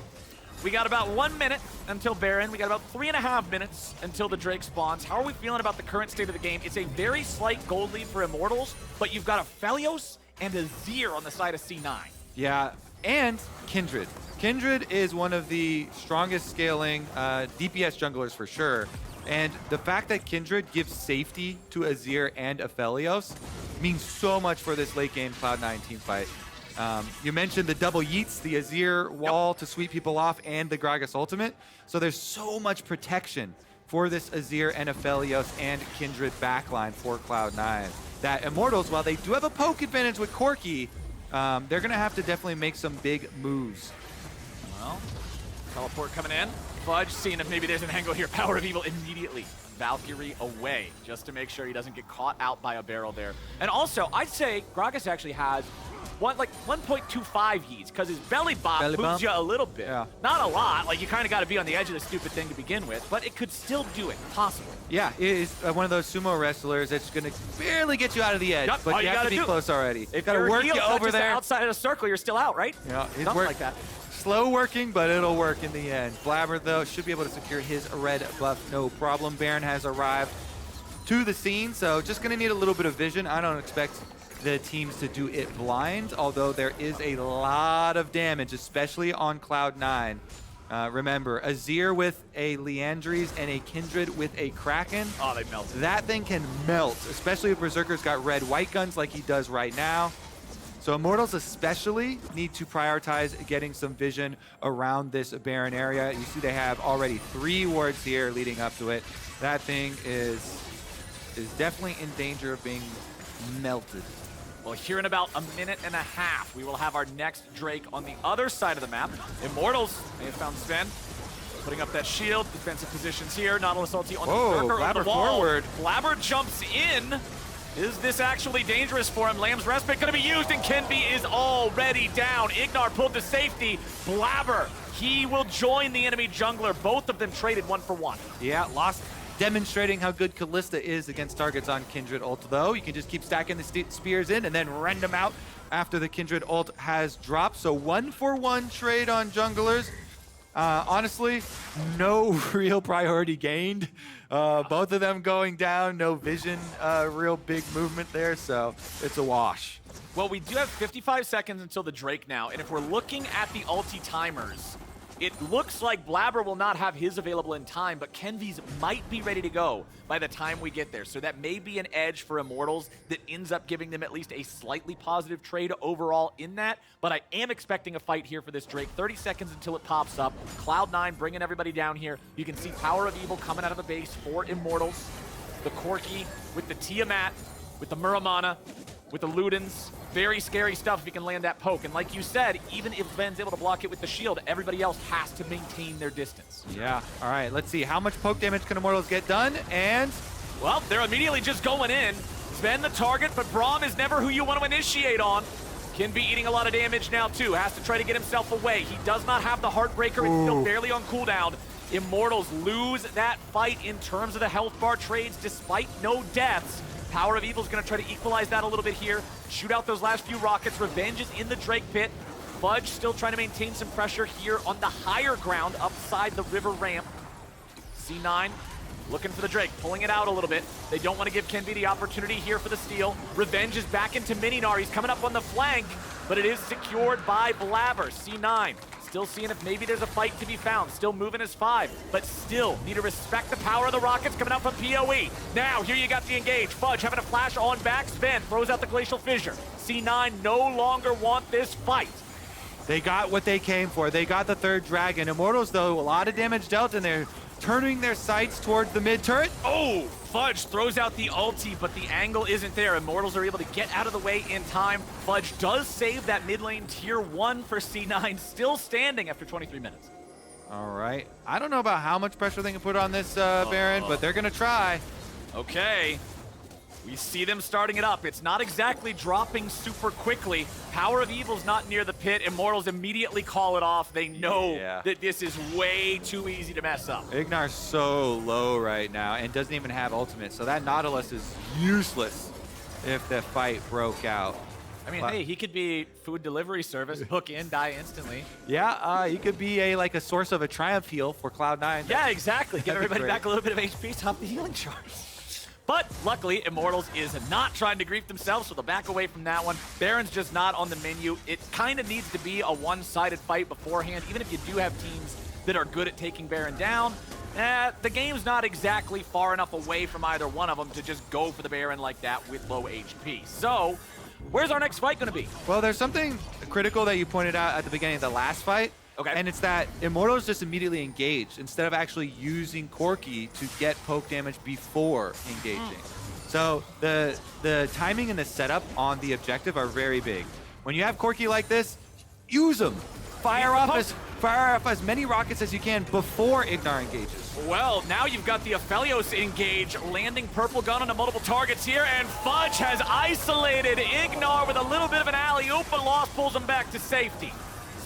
Speaker 9: We got about 1 minute until Baron. We got about 3.5 minutes until the Drake spawns. How are we feeling about the current state of the game? It's a very slight gold lead for Immortals, but you've got Aphelios and Azir on the side of C9.
Speaker 10: Yeah, and Kindred. Kindred is one of the strongest scaling DPS junglers for sure. And the fact that Kindred gives safety to Azir and Aphelios means so much for this late game Cloud9 team fight. You mentioned the double yeets, the Azir wall to sweep people off, and the Gragas ultimate. So there's so much protection for this Azir and Aphelios and Kindred backline for Cloud9 that Immortals, while they do have a poke advantage with Corki, they're going to have to definitely make some big moves.
Speaker 9: Well, teleport coming in. Fudge seeing if maybe there's an angle here. PowerOfEvil immediately Valkyrie away just to make sure he doesn't get caught out by a barrel there. And also, I'd say Gragas actually has 1.25 yeets because his belly bump moves you a little bit.
Speaker 10: Yeah.
Speaker 9: Not a lot. Like, you kind of got to be on the edge of the stupid thing to begin with, but it could still do it, possibly.
Speaker 10: Yeah, it is one of those sumo wrestlers that's going to barely get you out of the edge, but you have to be close already.
Speaker 9: If
Speaker 10: got to work you over there.
Speaker 9: Outside of the circle, you're still out, right?
Speaker 10: Yeah,
Speaker 9: something like that.
Speaker 10: Slow working, but it'll work in the end. Blaber, though, should be able to secure his red buff, no problem. Baron has arrived to the scene, so just going to need a little bit of vision. I don't expect the teams to do it blind, although there is a lot of damage, especially on Cloud9. Remember, Azir with a Leandries and a Kindred with a Kraken.
Speaker 9: Oh, they melted.
Speaker 10: That thing can melt, especially if Berserker's got red-white guns like he does right now. So Immortals especially need to prioritize getting some vision around this Baron area. You see they have already 3 wards here leading up to it. That thing is definitely in danger of being melted.
Speaker 9: Well, here in about a minute and a half, we will have our next Drake on the other side of the map. Immortals may have found Zven. Putting up that shield, defensive positions here. Nautilus ulti on the Berserker over the wall.
Speaker 10: Forward.
Speaker 9: Blaber jumps in. Is this actually dangerous for him? Lamb's Respite gonna be used, and Kenvi is already down. IgNar pulled to safety. Blaber, he will join the enemy jungler. Both of them traded 1 for 1.
Speaker 10: Yeah, Lost demonstrating how good Kalista is against targets on Kindred ult, though. You can just keep stacking the spears in and then rend them out after the Kindred ult has dropped. So 1 for 1 trade on junglers. Honestly, no real priority gained. Both of them going down, no vision, real big movement there, so it's a wash.
Speaker 9: Well, we do have 55 seconds until the Drake now, and if we're looking at the ulti timers, it looks like Blaber will not have his available in time, but Kenvi's might be ready to go by the time we get there. So that may be an edge for Immortals that ends up giving them at least a slightly positive trade overall in that. But I am expecting a fight here for this Drake. 30 seconds until it pops up. Cloud9 bringing everybody down here. You can see PowerOfEvil coming out of the base for Immortals. The Corki with the Tiamat, with the Muramana, with the Ludens. Very scary stuff if you can land that poke. And like you said, even if Zven's able to block it with the shield, everybody else has to maintain their distance.
Speaker 10: Yeah, all right, let's see. How much poke damage can Immortals get done? And
Speaker 9: well, they're immediately just going in. Zven the target, but Braum is never who you want to initiate on. Kenvi eating a lot of damage now too. Has to try to get himself away. He does not have the Heartbreaker. It's still barely on cooldown. Immortals lose that fight in terms of the health bar trades despite no deaths. PowerOfEvil's going to try to equalize that a little bit here. Shoot out those last few rockets. Revenge is in the Drake pit. Fudge still trying to maintain some pressure here on the higher ground upside the river ramp. C9 looking for the Drake, pulling it out a little bit. They don't want to give Kenvi the opportunity here for the steal. Revenge is back into Gnar. He's coming up on the flank, but it is secured by Blaber. C9 still seeing if maybe there's a fight to be found. Still moving as 5, but still need to respect the power of the rockets coming out from PoE. Now, here you got the engage. Fudge having a flash on back. Zven throws out the Glacial Fissure. C9 no longer want this fight.
Speaker 10: they got what they came for. They got the 3rd dragon. Immortals, though, a lot of damage dealt, and they're turning their sights towards the mid turret.
Speaker 9: Oh, Fudge throws out the ulti, but the angle isn't there. Immortals are able to get out of the way in time. Fudge does save that mid lane tier 1 for C9, still standing after 23 minutes.
Speaker 10: All right. I don't know about how much pressure they can put on this Baron, but they're going to try.
Speaker 9: Okay. We see them starting it up. It's not exactly dropping super quickly. PowerOfEvil's not near the pit. Immortals immediately call it off. They know that this is way too easy to mess up.
Speaker 10: IgNar's so low right now and doesn't even have ultimate, so that Nautilus is useless if the fight broke out.
Speaker 9: I mean, hey, he could be food delivery service, hook in, die instantly.
Speaker 10: Yeah, he could be a source of a triumph heal for Cloud9.
Speaker 9: Yeah, exactly. Give everybody back a little bit of HP, top the healing charge. But luckily, Immortals is not trying to grief themselves, so they'll back away from that one. Baron's just not on the menu. It kind of needs to be a one-sided fight beforehand. Even if you do have teams that are good at taking Baron down, the game's not exactly far enough away from either one of them to just go for the Baron like that with low HP. So, where's our next fight going to be?
Speaker 10: Well, there's something critical that you pointed out at the beginning of the last fight.
Speaker 9: Okay.
Speaker 10: And it's that Immortals just immediately engaged instead of actually using Corki to get poke damage before engaging. So the timing and the setup on the objective are very big. When you have Corki like this, use them. Fire off as many rockets as you can before IgNar engages.
Speaker 9: Well, now you've got the Aphelios engage, landing purple gun onto multiple targets here, and Fudge has isolated IgNar with a little bit of an alley-oop, but Lost pulls him back to safety.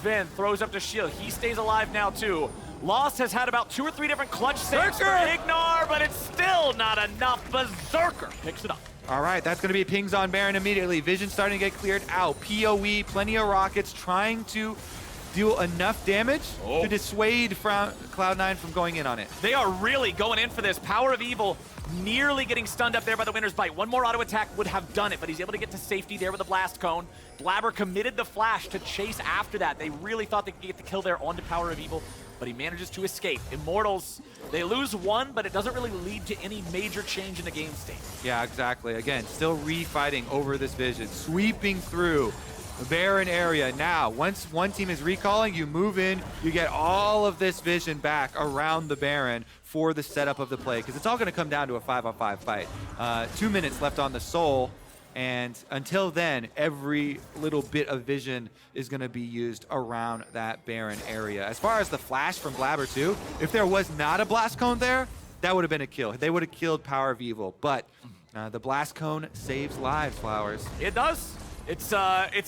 Speaker 9: Zven throws up the shield. He stays alive now, too. Lost has had about 2 or 3 different clutch saves for IgNar, but it's still not enough. Berserker picks it up.
Speaker 10: All right, that's going to be pings on Baron immediately. Vision starting to get cleared out. PoE, plenty of rockets trying to do enough damage to dissuade from Cloud9 from going in on it.
Speaker 9: They are really going in for this. PowerOfEvil nearly getting stunned up there by the Winner's Bite. One more auto attack would have done it, but he's able to get to safety there with a blast cone. Blaber committed the flash to chase after that. They really thought they could get the kill there onto PowerOfEvil, but he manages to escape. Immortals, they lose 1, but it doesn't really lead to any major change in the game state.
Speaker 10: Yeah, exactly. Again, still refighting over this Vision, sweeping through the Baron area. Now, once one team is recalling, you move in, you get all of this Vision back around the Baron for the setup of the play, because it's all going to come down to a 5-on-5 fight. 2 minutes left on the Soul, and until then, every little bit of Vision is going to be used around that Baron area. As far as the flash from Blaber too, if there was not a blast cone there, that would have been a kill. They would have killed PowerOfEvil, but The blast cone saves lives, Flowers.
Speaker 9: It does. It's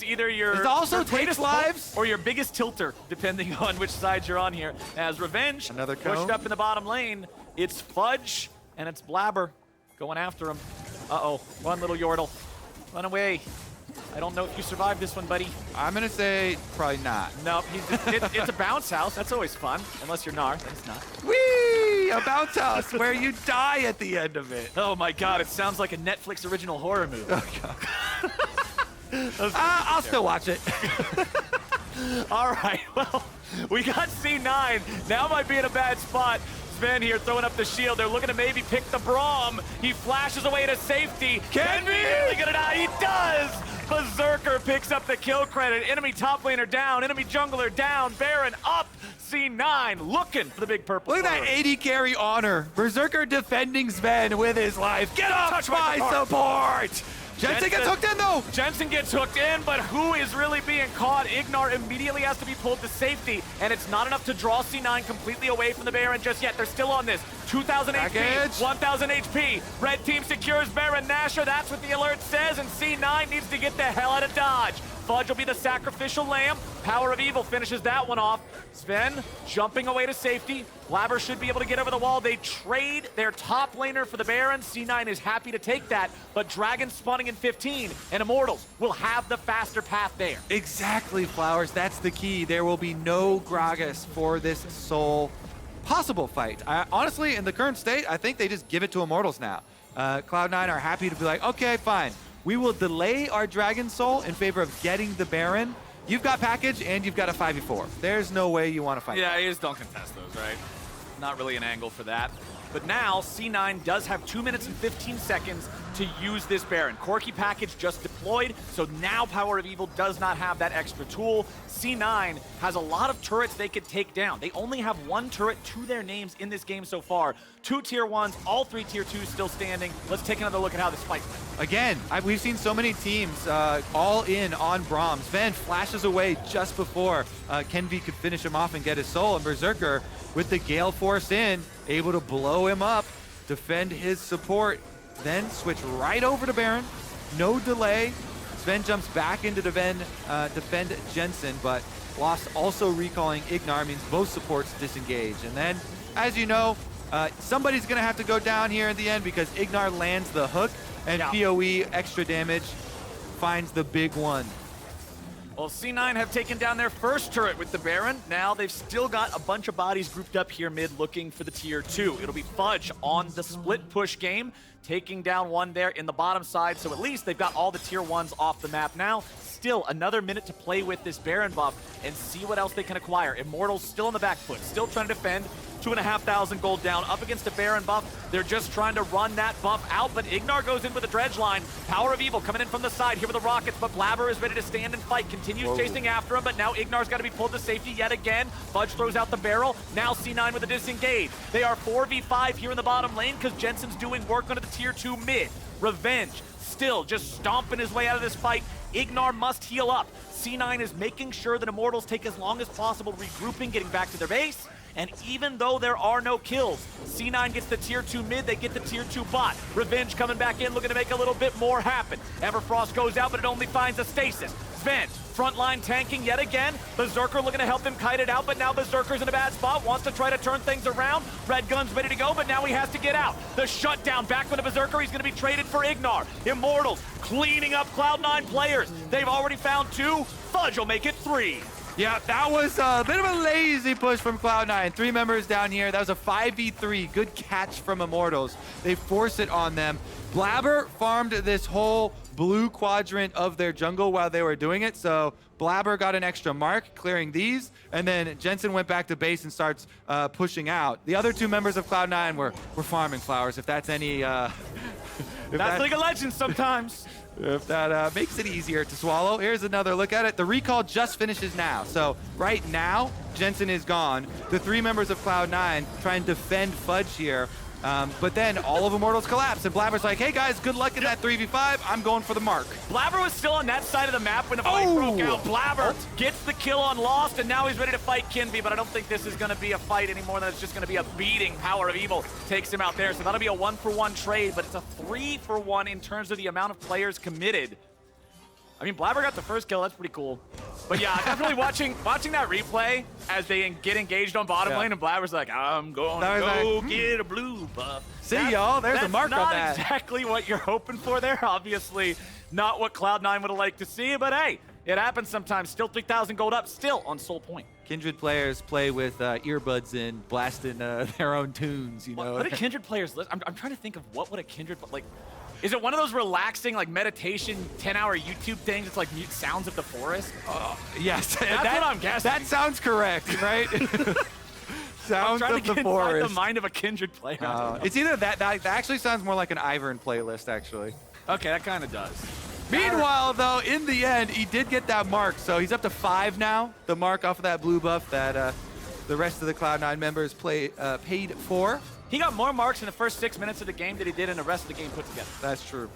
Speaker 9: either your
Speaker 10: It also
Speaker 9: your
Speaker 10: takes
Speaker 9: greatest
Speaker 10: lives.
Speaker 9: hope or your biggest tilter, depending on which side you're on here. As Revenge
Speaker 10: Another
Speaker 9: pushed
Speaker 10: cone.
Speaker 9: up in the bottom lane, it's Fudge and it's Blaber going after him. Uh-oh, run little Yordle. Run away. I don't know if you survived this one, buddy.
Speaker 10: I'm gonna say probably not.
Speaker 9: Nope, it's a bounce house. That's always fun, unless you're Gnar. That's not.
Speaker 10: Whee! A bounce house where you die at the end of it.
Speaker 9: Oh my God, it sounds like a Netflix original horror movie.
Speaker 10: Oh, God. I'll still watch it.
Speaker 9: All right, well, we got C9. Now might be in a bad spot. Zven here throwing up the shield. They're looking to maybe pick the Braum. He flashes away to safety. Kenvi really gonna die. He does. Berserker picks up the kill credit. Enemy top laner down. Enemy jungler down. Baron up. C9 looking for the big purple.
Speaker 10: Look at that AD carry honor. Berserker defending Zven with his life. Get off my support! Jensen gets hooked in though!
Speaker 9: Jensen gets hooked in, but who is really being caught? IgNar immediately has to be pulled to safety, and it's not enough to draw C9 completely away from the Baron just yet. They're still on this. 2,000 HP, 1,000 HP. Red team secures Baron Nashor. That's what the alert says, and C9 needs to get the hell out of Dodge. Fudge will be the sacrificial lamb. PowerOfEvil finishes that one off. Zven jumping away to safety. Blaber should be able to get over the wall. They trade their top laner for the Baron. C9 is happy to take that, but Dragon spawning in 15 and Immortals will have the faster path there.
Speaker 10: Exactly, Flowers. That's the key. There will be no Gragas for this sole possible fight. Honestly, in the current state, I think they just give it to Immortals now. Cloud9 are happy to be like, okay, fine. We will delay our Dragon Soul in favor of getting the Baron. You've got package and you've got a 5v4. There's no way you want to fight.
Speaker 9: Yeah, you just don't contest those, right? Not really an angle for that. But now, C9 does have 2 minutes and 15 seconds to use this Baron. Corki package just deployed, so now PowerOfEvil does not have that extra tool. C9 has a lot of turrets they could take down. They only have one turret to their names in this game so far. 2 tier 1s, all 3 tier 2s still standing. Let's take another look at how this fight went.
Speaker 10: Again, we've seen so many teams all in on Braum. Zven flashes away just before Kenvi could finish him off and get his soul, and Berserker, with the Gale Force in, able to blow him up, defend his support, then switch right over to Baron. No delay. Zven jumps back into defend Jensen, but Lost also recalling IgNar means both supports disengage. And then, as you know, somebody's going to have to go down here at the end because IgNar lands the hook, and PoE extra damage finds the big one.
Speaker 9: Well, C9 have taken down their first turret with the Baron. Now they've still got a bunch of bodies grouped up here mid looking for the tier 2. It'll be Fudge on the split push game, taking down one there in the bottom side, so at least they've got all the tier 1s off the map now. Still another minute to play with this Baron buff and see what else they can acquire. Immortals still on the back foot, still trying to defend. 2,500 gold down up against a Baron buff. They're just trying to run that buff out, but IgNar goes in with a dredge line. PowerOfEvil coming in from the side here with the rockets, but Blaber is ready to stand and fight. Continues chasing after him, but now IgNar's got to be pulled to safety yet again. Fudge throws out the barrel. Now C9 with a disengage. They are 4v5 here in the bottom lane because Jensen's doing work under the tier 2 mid. Revenge still just stomping his way out of this fight. IgNar must heal up. C9 is making sure that Immortals take as long as possible, regrouping, getting back to their base. And even though there are no kills, C9 gets the tier 2 mid, they get the tier 2 bot. Revenge coming back in, looking to make a little bit more happen. Everfrost goes out, but it only finds a stasis. Zven, frontline tanking yet again. Berserker looking to help him kite it out, but now Berserker's in a bad spot, wants to try to turn things around. Red Gun's ready to go, but now he has to get out. The shutdown back with the Berserker, he's gonna be traded for IgNar. Immortals cleaning up Cloud9 players. They've already found 2, Fudge will make it 3.
Speaker 10: Yeah, that was a bit of a lazy push from Cloud9. 3 members down here. That was a 5v3. Good catch from Immortals. They force it on them. Blaber farmed this whole blue quadrant of their jungle while they were doing it, so Blaber got an extra mark, clearing these, and then Jensen went back to base and starts pushing out. The other 2 members of Cloud9 were farming Flowers, if that's any...
Speaker 9: That's League of Legends sometimes.
Speaker 10: If that makes it easier to swallow. Here's another look at it. The recall just finishes now. So right now, Jensen is gone. The 3 members of Cloud9 try and defend Fudge here. But then all of Immortals collapse, and Blaber's like, hey guys, good luck in that 3v5. I'm going for the mark.
Speaker 9: Blaber was still on that side of the map when the fight broke out. Blaber gets the kill on Lost, and now he's ready to fight Kenvi, but I don't think this is going to be a fight anymore than it's just going to be a beating. PowerOfEvil takes him out there, so that'll be a 1-for-1 trade, but it's a 3-for-1 in terms of the amount of players committed. I mean, Blaber got the first kill. That's pretty cool. But yeah, definitely watching that replay as they get engaged on bottom lane, and Blaber's like, I'm going to go get a blue buff.
Speaker 10: See y'all, there's a mark on that.
Speaker 9: That's not exactly what you're hoping for there. Obviously, not what Cloud9 would have liked to see, but hey, it happens sometimes. Still 3,000 gold up, still on Soul Point.
Speaker 10: Kindred players play with earbuds in, blasting their own tunes, you know.
Speaker 9: What do Kindred players listen? I'm trying to think of what would a Kindred, like, is it one of those relaxing, like, meditation, 10-hour YouTube things? It's like mute sounds of the forest?
Speaker 10: Yes,
Speaker 9: that's what I'm guessing.
Speaker 10: That sounds correct, right? Sounds
Speaker 9: I'm trying
Speaker 10: of
Speaker 9: to
Speaker 10: the
Speaker 9: get
Speaker 10: forest.
Speaker 9: inside the mind of a Kindred player.
Speaker 10: It's either that actually sounds more like an Ivern playlist, actually.
Speaker 9: Okay, that kind of does.
Speaker 10: Meanwhile, though, in the end, he did get that mark, so he's up to 5 now. The mark off of that blue buff that the rest of the Cloud9 members paid for.
Speaker 9: He got more marks in the first 6 minutes of the game than he did in the rest of the game put together.
Speaker 10: That's true.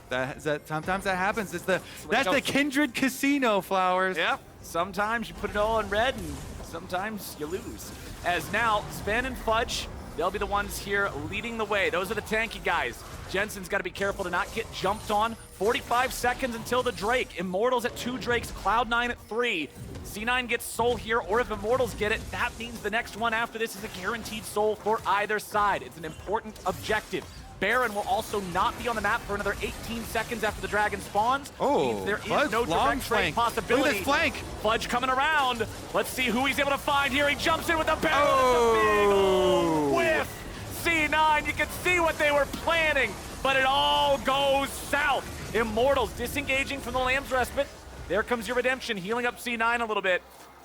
Speaker 10: Sometimes that happens. That's the Kindred casino, Flowers.
Speaker 9: Yeah. Sometimes you put it all in red, and sometimes you lose. As now, Zven and Fudge, they'll be the ones here leading the way. Those are the tanky guys. Jensen's got to be careful to not get jumped on. 45 seconds until the Drake. Immortals at 2 Drakes, Cloud9 at 3. C9 gets Soul here, or if Immortals get it, that means the next one after this is a guaranteed Soul for either side. It's an important objective. Baron will also not be on the map for another 18 seconds after the dragon spawns.
Speaker 10: Oh,
Speaker 9: there
Speaker 10: Fudge,
Speaker 9: is no direct trade possibility.
Speaker 10: Look at this flank.
Speaker 9: Fudge coming around. Let's see who he's able to find here. He jumps in with a barrel.
Speaker 10: Oh.
Speaker 9: It's a big ol' whiff. C9, you can see what they were planning, but it all goes south. Immortals disengaging from the Lamb's Respite. There comes your redemption, healing up C9 a little bit.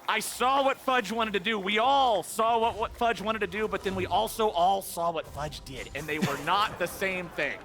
Speaker 9: I saw what Fudge wanted to do. We all saw what Fudge wanted to do, but then we also all saw what Fudge did, and they were not the same thing.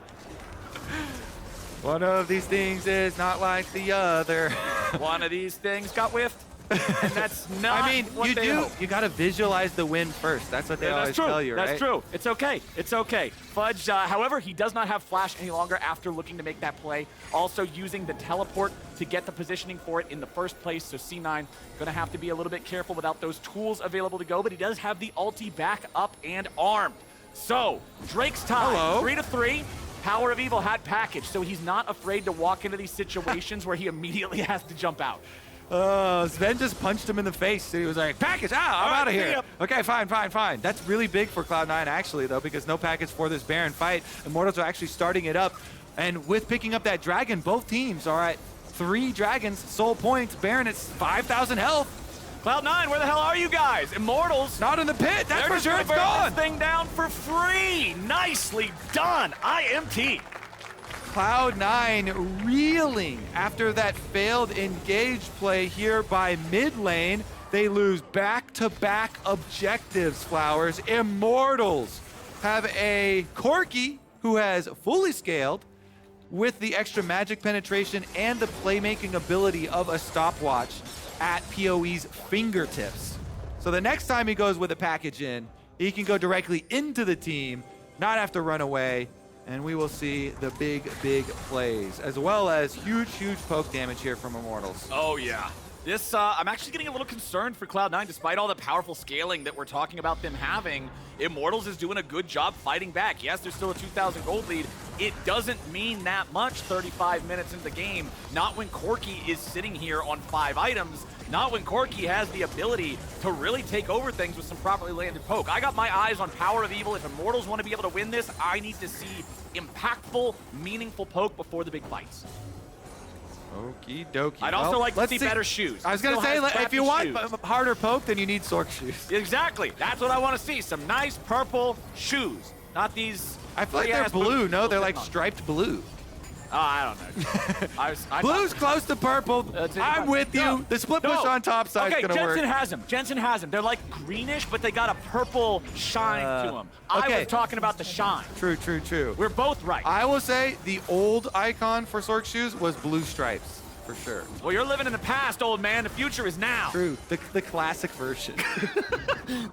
Speaker 10: One of these things is not like the other.
Speaker 9: One of these things got whiffed, and that's not what they hoped.
Speaker 10: You got to visualize the win first. That's what they always tell you, right?
Speaker 9: That's true. It's okay. It's okay. Fudge, however, he does not have flash any longer after looking to make that play. Also using the teleport to get the positioning for it in the first place. So C9 going to have to be a little bit careful without those tools available to go, but he does have the ulti back up and armed. So Drake's time, 3-3. PowerOfEvil had package, so he's not afraid to walk into these situations where he immediately has to jump out.
Speaker 10: Zven just punched him in the face. He was like, package, I'm out of here. Okay, fine. That's really big for Cloud9, actually, though, because no package for this Baron fight. Immortals are actually starting it up. And with picking up that dragon, both teams are at 3 dragons, soul points. Baron at 5,000 health.
Speaker 9: Cloud9, where the hell are you guys? Immortals.
Speaker 10: Not in the pit. That's for sure. It's
Speaker 9: burn
Speaker 10: gone.
Speaker 9: This thing down for free. Nicely done. IMT.
Speaker 10: Cloud9 reeling after that failed engage play here by mid lane. They lose back-to-back objectives, Flowers. Immortals have a Corki who has fully scaled with the extra magic penetration and the playmaking ability of a stopwatch at PoE's fingertips. So the next time he goes with a package in, he can go directly into the team, not have to run away, and we will see the big plays, as well as huge poke damage here from Immortals.
Speaker 9: Oh, yeah. This, I'm actually getting a little concerned for Cloud9, despite all the powerful scaling that we're talking about them having. Immortals is doing a good job fighting back. Yes, there's still a 2,000 gold lead. It doesn't mean that much 35 minutes into the game. Not when Corki is sitting here on 5 items. Not when Corki has the ability to really take over things with some properly landed poke. I got my eyes on PowerOfEvil. If Immortals want to be able to win this, I need to see impactful, meaningful poke before the big fights.
Speaker 10: Okie dokie.
Speaker 9: I'd also like to see better shoes.
Speaker 10: I was going to say, if you want harder poke, then you need Sork shoes.
Speaker 9: Exactly. That's what I want to see. Some nice purple shoes. Not these...
Speaker 10: I feel like they're blue. No, they're like striped blue.
Speaker 9: Oh, I don't know.
Speaker 10: Blue's close to purple. I'm with you.
Speaker 9: No,
Speaker 10: the split push on top side is going to work.
Speaker 9: Jensen has them. Jensen has them. They're like greenish, but they got a purple shine to them. I was talking about the shine.
Speaker 10: True.
Speaker 9: We're both right.
Speaker 10: I will say the old icon for Sork shoes was blue stripes. for sure.
Speaker 9: Well, you're living in the past, old man. The future is now.
Speaker 10: True, the classic version.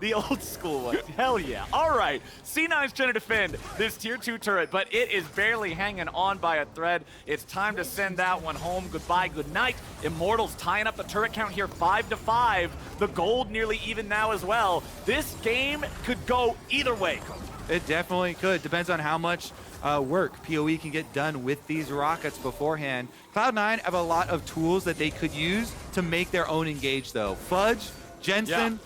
Speaker 9: The old school one. Hell yeah. All right. C9's trying to defend this tier 2 turret, but it is barely hanging on by a thread. It's time to send that one home. Goodbye, good night. Immortals tying up the turret count here 5-5. The gold nearly even now as well. This game could go either way, Coach.
Speaker 10: It definitely could. Depends on how much work PoE can get done with these rockets beforehand. Cloud9 have a lot of tools that they could use to make their own engage, though. Fudge, Jensen,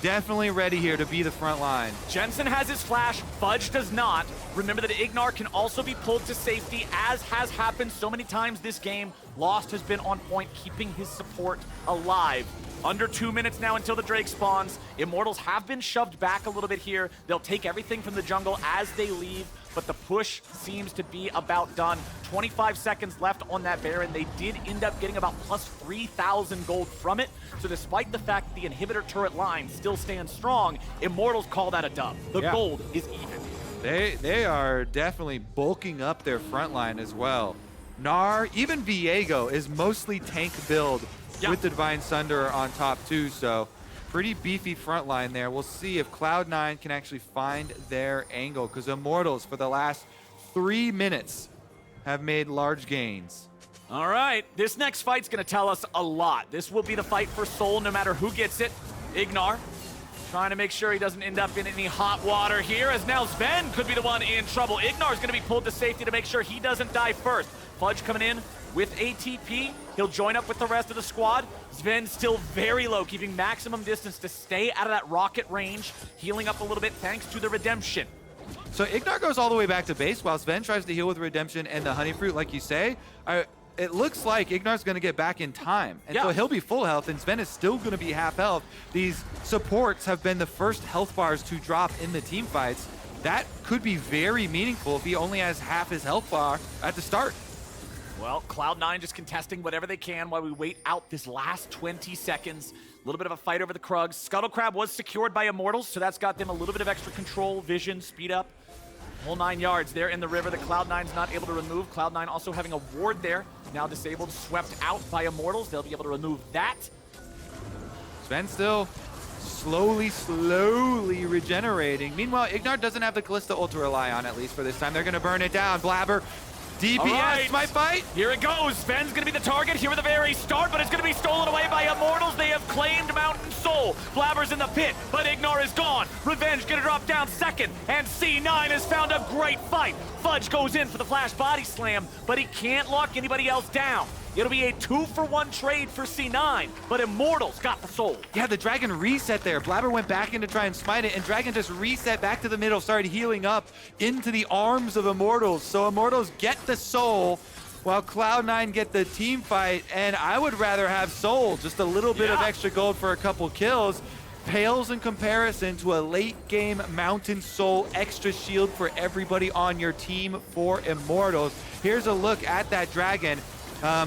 Speaker 10: definitely ready here to be the front line.
Speaker 9: Jensen has his flash, Fudge does not. Remember that IgNar can also be pulled to safety, as has happened so many times this game. Lost has been on point, keeping his support alive. Under 2 minutes now until the Drake spawns. Immortals have been shoved back a little bit here. They'll take everything from the jungle as they leave, but the push seems to be about done. 25 seconds left on that Baron. They did end up getting about plus 3,000 gold from it. So despite the fact the inhibitor turret line still stands strong, Immortals call that a dub. The gold is even.
Speaker 10: They are definitely bulking up their front line as well. Gnar, even Viego is mostly tank build with the Divine Sunder on top too, so pretty beefy front line there. We'll see if Cloud9 can actually find their angle, because Immortals for the last 3 minutes have made large gains.
Speaker 9: All right, this next fight's gonna tell us a lot. This will be the fight for Soul no matter who gets it. IgNar trying to make sure he doesn't end up in any hot water here, as now Zven could be the one in trouble. IgNar's gonna be pulled to safety to make sure he doesn't die first. Fudge coming in with ATP. He'll join up with the rest of the squad. Zven still very low, keeping maximum distance to stay out of that rocket range, healing up a little bit thanks to the redemption.
Speaker 10: So IgNar goes all the way back to base while Zven tries to heal with redemption and the honey fruit, like you say. It looks like IgNar's going to get back in time, and so he'll be full health, and Zven is still going to be half health. These supports have been the first health bars to drop in the team fights. That could be very meaningful if he only has half his health bar at the start.
Speaker 9: Well, Cloud9 just contesting whatever they can while we wait out this last 20 seconds. A little bit of a fight over the Krugs. Scuttle Crab was secured by Immortals, so that's got them a little bit of extra control, vision, speed up. Whole 9 yards there in the river that Cloud9's not able to remove. Cloud9 also having a ward there, now disabled, swept out by Immortals. They'll be able to remove that.
Speaker 10: Zven still slowly regenerating. Meanwhile, IgNar doesn't have the Kalista ult to rely on, at least for this time. They're going to burn it down. Blaber, DPS might fight.
Speaker 9: Here it goes. Zven's going to be the target here at the very start, but it's going to be stolen away by Immortals. They have claimed Mountain Soul. Blaber's in the pit, but IgNar is gone. Revenge going to drop down second, and C9 has found a great fight. Fudge goes in for the flash body slam, but he can't lock anybody else down. It'll be a 2-for-1 trade for C9, but Immortals got the soul.
Speaker 10: Yeah, the Dragon reset there. Blaber went back in to try and smite it, and Dragon just reset back to the middle, started healing up into the arms of Immortals. So Immortals get the soul, while Cloud9 get the team fight, and I would rather have soul. Just a little bit of extra gold for a couple kills. Pales in comparison to a late game Mountain Soul extra shield for everybody on your team for Immortals. Here's a look at that Dragon.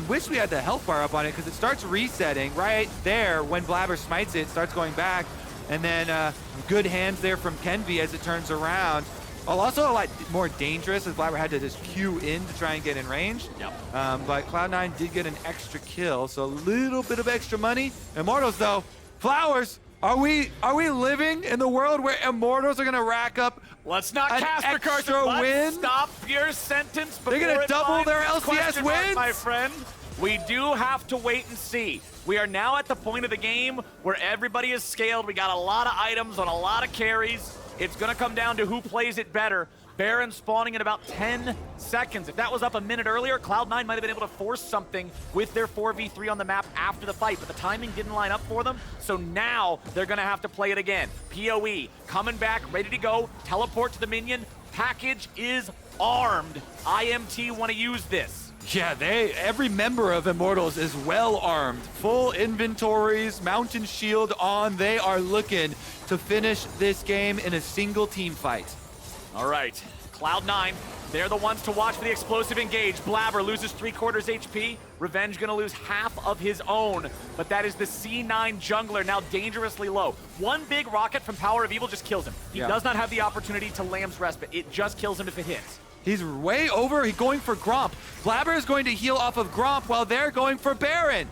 Speaker 10: Wish we had the health bar up on it, because it starts resetting right there when Blaber smites it, starts going back, and then good hands there from Kenvi as it turns around. Also a lot more dangerous, as Blaber had to just queue in to try and get in range. But Cloud9 did get an extra kill, so a little bit of extra money. Immortals though, Flowers, are we living in the world where Immortals are gonna rack up
Speaker 9: Let's not
Speaker 10: an
Speaker 9: cast
Speaker 10: extra
Speaker 9: recursion.
Speaker 10: win?
Speaker 9: Let's stop your sentence before
Speaker 10: They're gonna
Speaker 9: it
Speaker 10: double
Speaker 9: finds
Speaker 10: their
Speaker 9: its
Speaker 10: LCS
Speaker 9: question mark,
Speaker 10: wins?
Speaker 9: my friend. We do have to wait and see. We are now at the point of the game where everybody is scaled. We got a lot of items on a lot of carries. It's gonna come down to who plays it better. Baron spawning in about 10 seconds. If that was up a minute earlier, Cloud9 might have been able to force something with their 4v3 on the map after the fight, but the timing didn't line up for them, so now they're gonna have to play it again. PoE coming back, ready to go, teleport to the minion. Package is armed. IMT wanna use this.
Speaker 10: Yeah, every member of Immortals is well armed. Full inventories, Mountain Shield on. They are looking to finish this game in a single team fight.
Speaker 9: All right, Cloud9, they're the ones to watch for the explosive engage. Blaber loses 3/4 HP. Revenge gonna lose half of his own, but that is the C9 jungler now dangerously low. One big rocket from PowerOfEvil just kills him. He does not have the opportunity to Lamb's Respite. It just kills him if it hits.
Speaker 10: He's way over. He's going for Gromp. Blaber is going to heal off of Gromp while they're going for Baron.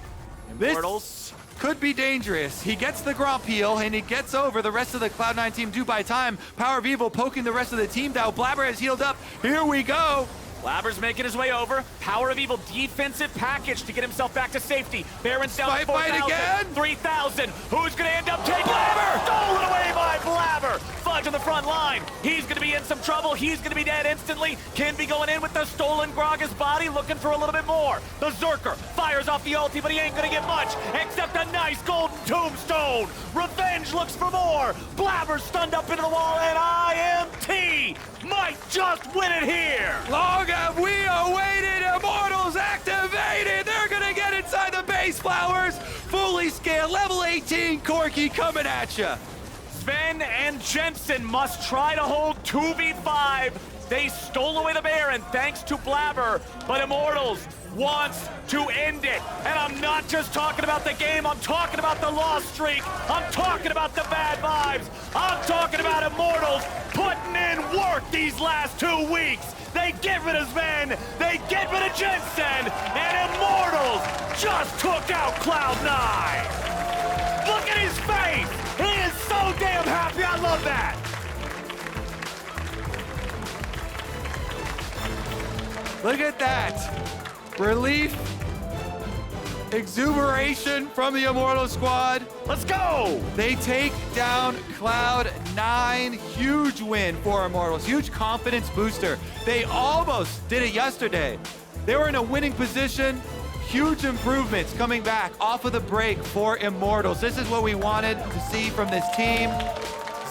Speaker 9: Immortals.
Speaker 10: This could be dangerous. He gets the Gromp heal, and he gets over. The rest of the Cloud9 team do by time. PowerOfEvil poking the rest of the team down. Blaber has healed up. Here we go.
Speaker 9: Blaber's making his way over. PowerOfEvil defensive package to get himself back to safety. Baron's down to 4,000. 3,000. Who's going to end up taking Blaber? Stolen away by Blaber. Fudge on the front line. He's going to be in some trouble. He's going to be dead instantly. Kenvi going in with the stolen Gragas body, looking for a little bit more. Berserker fires off the ulti, but he ain't going to get much, except a nice golden tombstone. Revenge looks for more. Blaber stunned up into the wall, and IMT might just win it here.
Speaker 10: Long have we awaited. Immortals activated. They're going to get inside the base flowers. Fully scaled, level 18 Corki coming at you.
Speaker 9: Zven and Jensen must try to hold 2v5. They stole away the Baron thanks to Blaber, but Immortals wants to end it. And I'm not just talking about the game, I'm talking about the loss streak. I'm talking about the bad vibes. I'm talking about Immortals putting in work these last 2 weeks. They get rid of Zven, they get rid of Jensen, and Immortals just took out Cloud9. Look at his face. He is so damn happy. I love that.
Speaker 10: Look at that. Relief, exuberation from the Immortal squad.
Speaker 9: Let's go.
Speaker 10: They take down Cloud9. Huge win for Immortals. Huge confidence booster. They almost did it yesterday. They were in a winning position. Huge improvements coming back off of the break for Immortals. This is what we wanted to see from this team.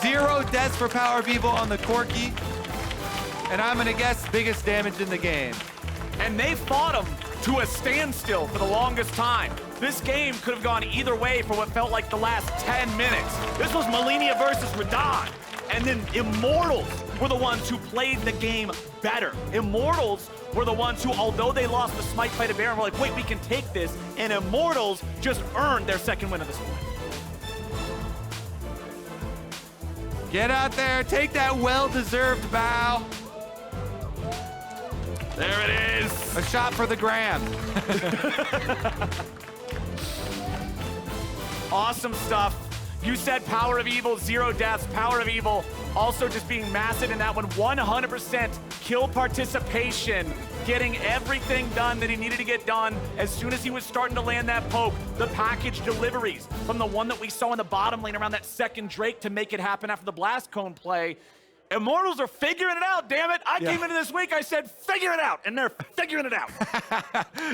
Speaker 10: 0 deaths for PowerOfEvil on the Corki. And I'm gonna guess biggest damage in the game.
Speaker 9: And they fought him to a standstill for the longest time. This game could have gone either way for what felt like the last 10 minutes. This was Malenia versus Radon. And then Immortals were the ones who played the game better. Immortals were the ones who, although they lost the smite fight of Baron, were like, wait, we can take this. And Immortals just earned their second win of this one.
Speaker 10: Get out there, take that well-deserved bow.
Speaker 9: There it is.
Speaker 10: A shot for the gram.
Speaker 9: Awesome stuff. You said PowerOfEvil, 0 deaths. PowerOfEvil also just being massive in that one. 100% kill participation, getting everything done that he needed to get done as soon as he was starting to land that poke. The package deliveries from the one that we saw in the bottom lane around that second Drake to make it happen after the blast cone play. Immortals are figuring it out, damn it. I came into this week, I said, figure it out, and they're figuring it out.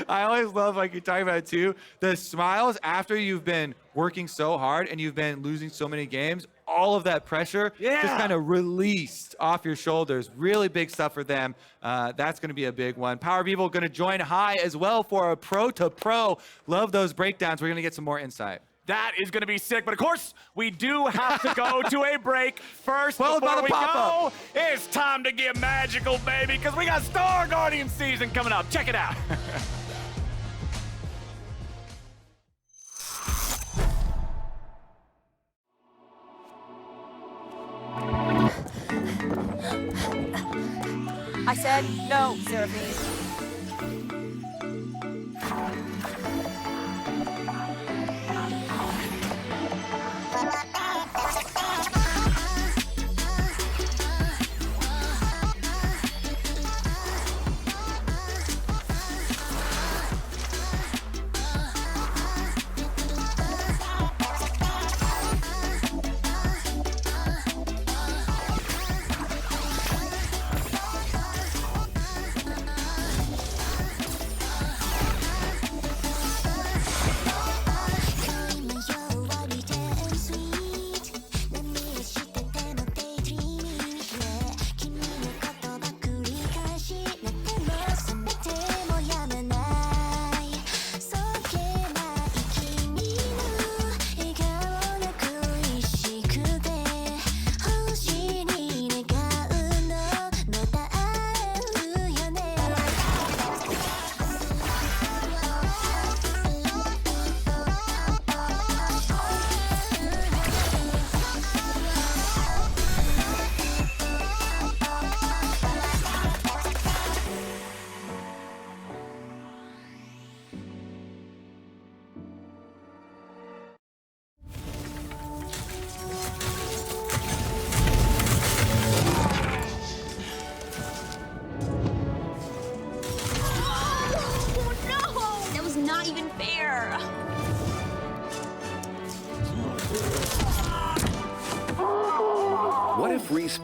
Speaker 10: I always love, like you're talking about too, the smiles after you've been working so hard and you've been losing so many games. All of that pressure just kind of released off your shoulders. Really big stuff for them. That's going to be a big one. PowerOfEvil going to join high as well for a pro-to-pro. Love those breakdowns. We're going to get some more insight.
Speaker 9: That is going to be sick. But of course, we do have to go to a break first.
Speaker 10: Well,
Speaker 9: before we
Speaker 10: pop-up.
Speaker 9: go, it's time to get magical, baby, because we got Star Guardian season coming up. Check it out.
Speaker 11: I said no, Seraphine.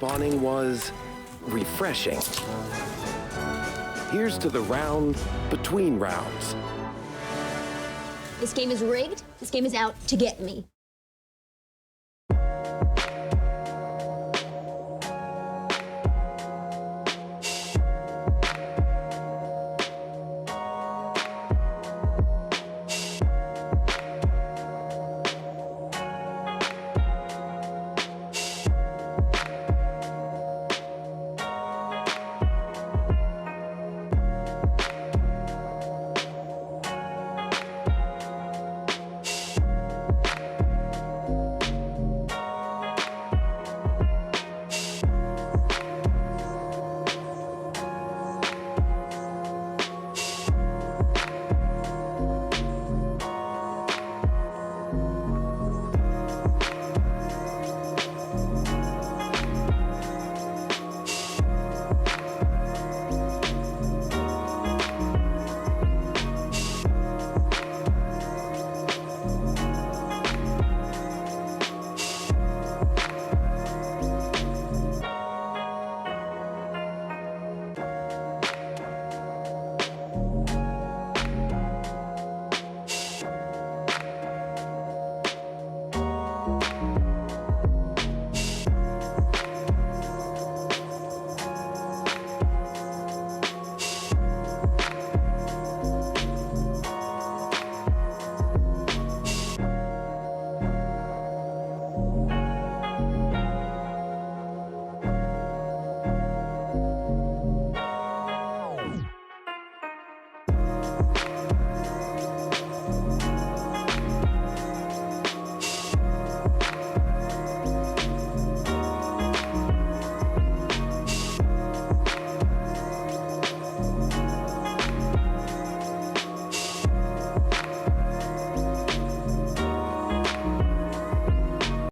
Speaker 12: spawning was refreshing. Here's to the round between rounds.
Speaker 13: This game is rigged. This game is out to get me.